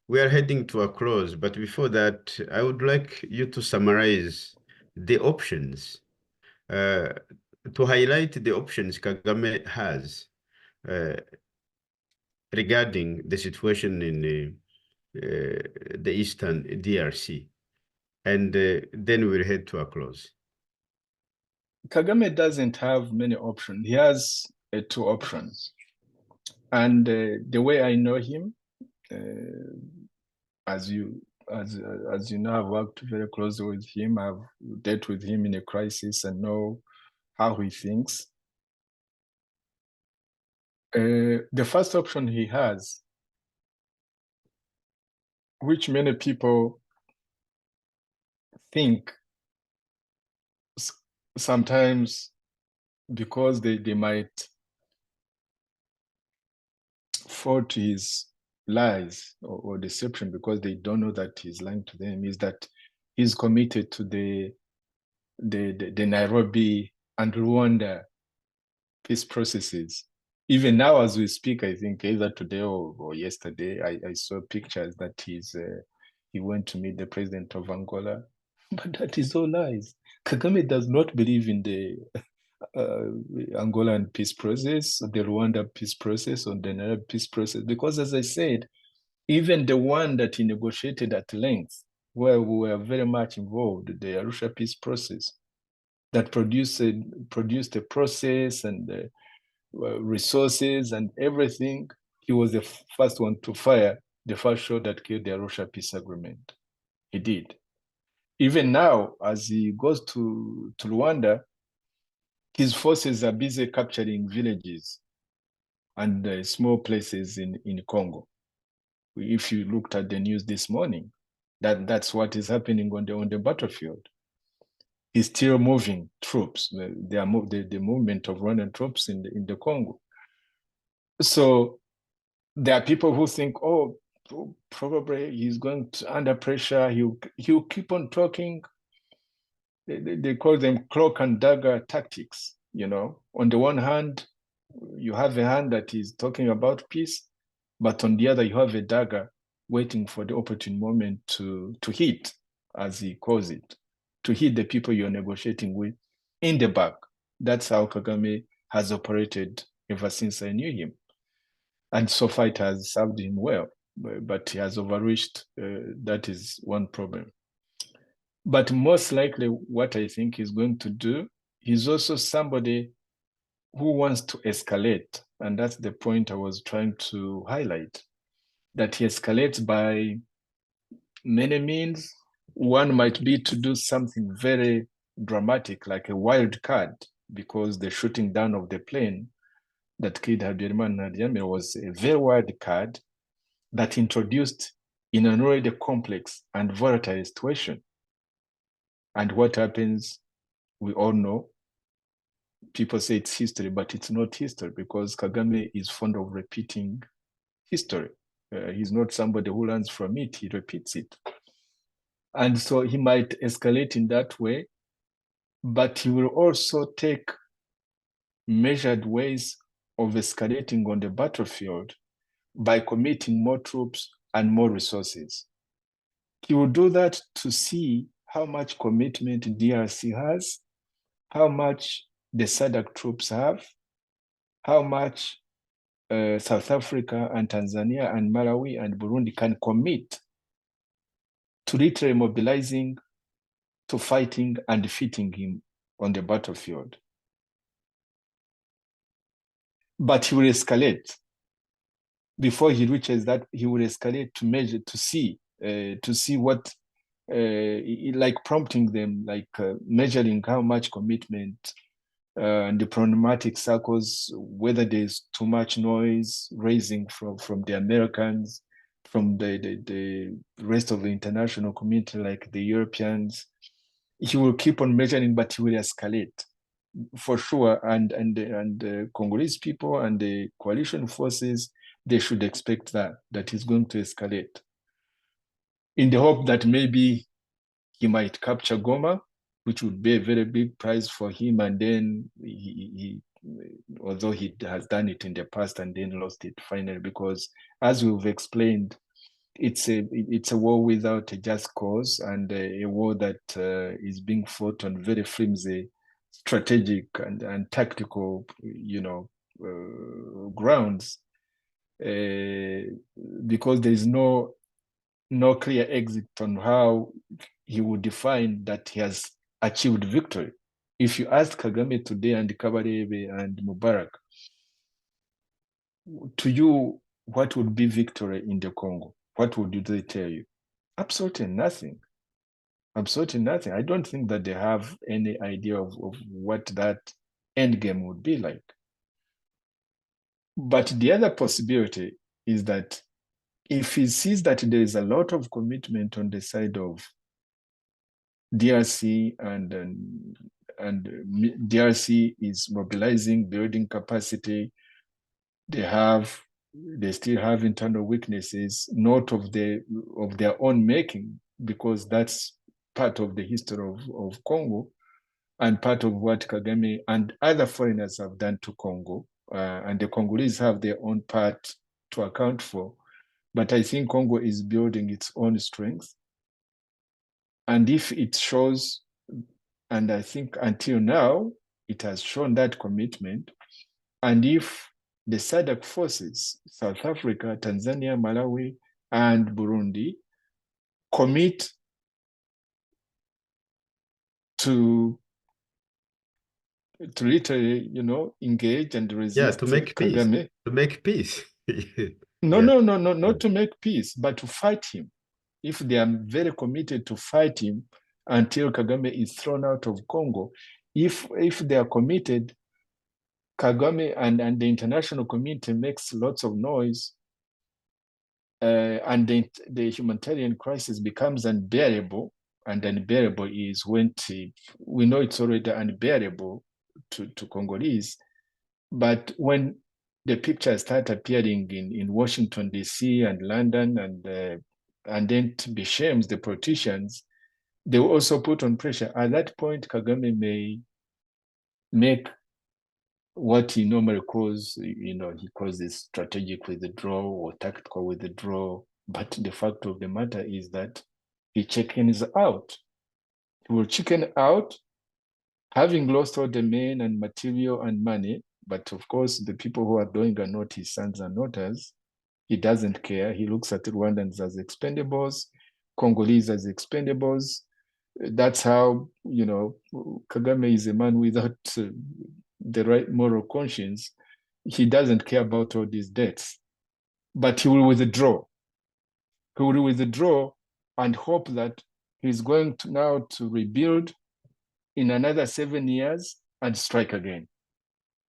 we are heading to a close, but before that, I would like you to summarize the options, to highlight the options Kagame has regarding the situation in the Eastern DRC. And then we'll head to a close. Kagame doesn't have many options. He has two options. And the way I know him, as you know, I've worked very closely with him. I've dealt with him in a crisis and know how he thinks. The first option he has, which many people think sometimes because they might fall to his lies or deception because they don't know that he's lying to them, is that he's committed to the Nairobi and Rwanda peace processes. Even now, as we speak, I think either today or yesterday, I saw pictures that he went to meet the president of Angola. But that is all lies. Kagame does not believe in the Angolan peace process, the Rwanda peace process, or the Nairobi peace process, because as I said, even the one that he negotiated at length, where we were very much involved, the Arusha peace process, that produced a process and resources and everything, he was the first one to fire the first shot that killed the Arusha peace agreement. He did. Even now, as he goes to Rwanda, his forces are busy capturing villages and small places in Congo. If you looked at the news this morning, that's what is happening on the battlefield. He's still moving troops. The movement of Rwandan troops in the Congo. So there are people who think, oh, probably he's going to, under pressure. He'll keep on talking. They call them cloak and dagger tactics. You know, on the one hand, You have a hand that is talking about peace, but on the other, you have a dagger waiting for the opportune moment to hit, as he calls it, to hit the people you're negotiating with in the back. That's how Kagame has operated ever since I knew him. And so far it has served him well, but he has overreached. That is one problem. But most likely what I think he's going to do, he's also somebody who wants to escalate. And that's the point I was trying to highlight, that he escalates by many means. One might be to do something very dramatic, like a wild card, because the shooting down of the plane that killed Habyarimana Ntaganda was a very wild card that introduced in an already complex and volatile situation. And what happens, we all know. People say it's history, but it's not history, because Kagame is fond of repeating history. He's not somebody who learns from it, he repeats it. And so he might escalate in that way, but he will also take measured ways of escalating on the battlefield by committing more troops and more resources. He will do that to see how much commitment DRC has, how much the SADC troops have, how much South Africa and Tanzania and Malawi and Burundi can commit to literally mobilizing, to fighting and defeating him on the battlefield. But he will escalate. Before he reaches that, he will escalate to measure, to see what, like prompting them, like measuring how much commitment and the problematic circles, whether there's too much noise raising from the Americans, from the rest of the international community, like the Europeans. He will keep on measuring, but he will escalate for sure. And the Congolese people and the coalition forces, they should expect that he's going to escalate, in the hope that maybe he might capture Goma, which would be a very big prize for him. And then he although he has done it in the past and then lost it finally, because as we've explained, it's a war without a just cause, and a war that is being fought on very flimsy strategic and tactical, grounds, because there is no clear exit on how he would define that he has achieved victory. If you ask Kagame today and Kabarebe and Mubarak, to you, what would be victory in the Congo? What would they tell you? Absolutely nothing. Absolutely nothing. I don't think that they have any idea of what that end game would be like. But the other possibility is that if he sees that there is a lot of commitment on the side of DRC and DRC is mobilizing, building capacity, they still have internal weaknesses, not of their own making, because that's part of the history of Congo and part of what Kagame and other foreigners have done to Congo. And the Congolese have their own part to account for. But I think Congo is building its own strength. And if it shows, and I think until now, it has shown that commitment, and if the SADC forces, South Africa, Tanzania, Malawi, and Burundi, commit to literally, engage and resist to make Kagame. Peace. To make peace. No, not to make peace, but to fight him. If they are very committed to fight him until Kagame is thrown out of Congo, if they are committed, Kagame and the international community makes lots of noise, and the humanitarian crisis becomes unbearable, and unbearable is when we know it's already unbearable to Congolese, but when the pictures start appearing in Washington, D.C. and London, and then to be shames the politicians, they will also put on pressure. At that point, Kagame may make what he normally calls, he calls this strategic withdrawal or tactical withdrawal. But the fact of the matter is that he chickens out. He will chicken out, having lost all the men and material and money. But of course, the people who are doing are not his sons and daughters. He doesn't care. He looks at Rwandans as expendables, Congolese as expendables. That's how, Kagame is a man without the right moral conscience. He doesn't care about all these debts, but he will withdraw. He will withdraw and hope that he's going to now to rebuild in another 7 years and strike again.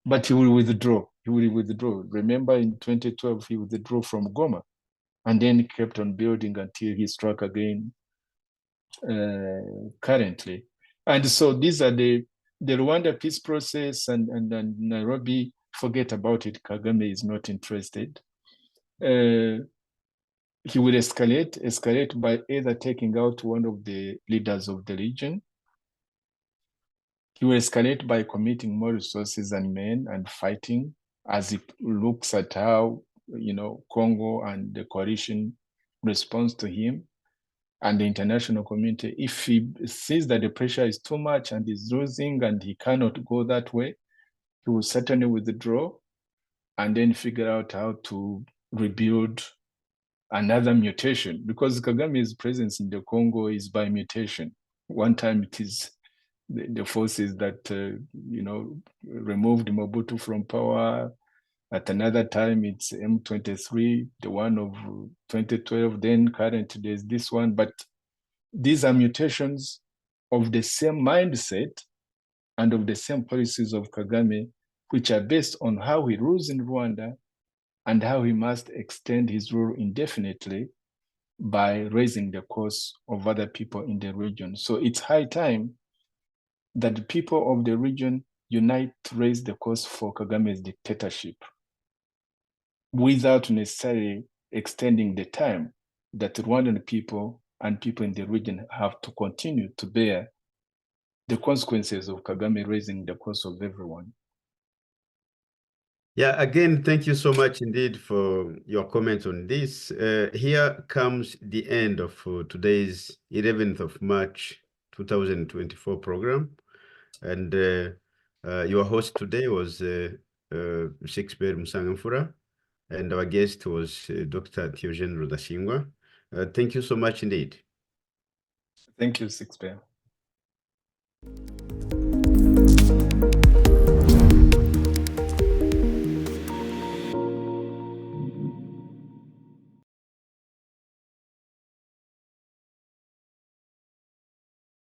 But he will withdraw. He will withdraw. Remember, in 2012, he withdrew from Goma and then kept on building until he struck again currently. And so these are the Rwanda peace process, and Nairobi, forget about it. Kagame is not interested. He will escalate by either taking out one of the leaders of the region. He will escalate by committing more resources and men and fighting, as he looks at how, Congo and the coalition responds to him and the international community. If he sees that the pressure is too much and is losing and he cannot go that way, he will certainly withdraw and then figure out how to rebuild another mutation, because Kagame's presence in the Congo is by mutation. One time it is the forces that, removed Mobutu from power. At another time, it's M23, the one of 2012. Then currently there's this one. But these are mutations of the same mindset and of the same policies of Kagame, which are based on how he rules in Rwanda and how he must extend his rule indefinitely by raising the cost of other people in the region. So it's high time that the people of the region unite to raise the cost for Kagame's dictatorship, without necessarily extending the time that Rwandan people and people in the region have to continue to bear the consequences of Kagame raising the cost of everyone. Yeah, again, thank you so much indeed for your comments on this. Here comes the end of today's 11th of March 2024 program. And your host today was Sixbert MUSANGAMFURA, and our guest was Dr. Theogene RUDASINGWA. Thank you so much indeed. Thank you, Sixbert.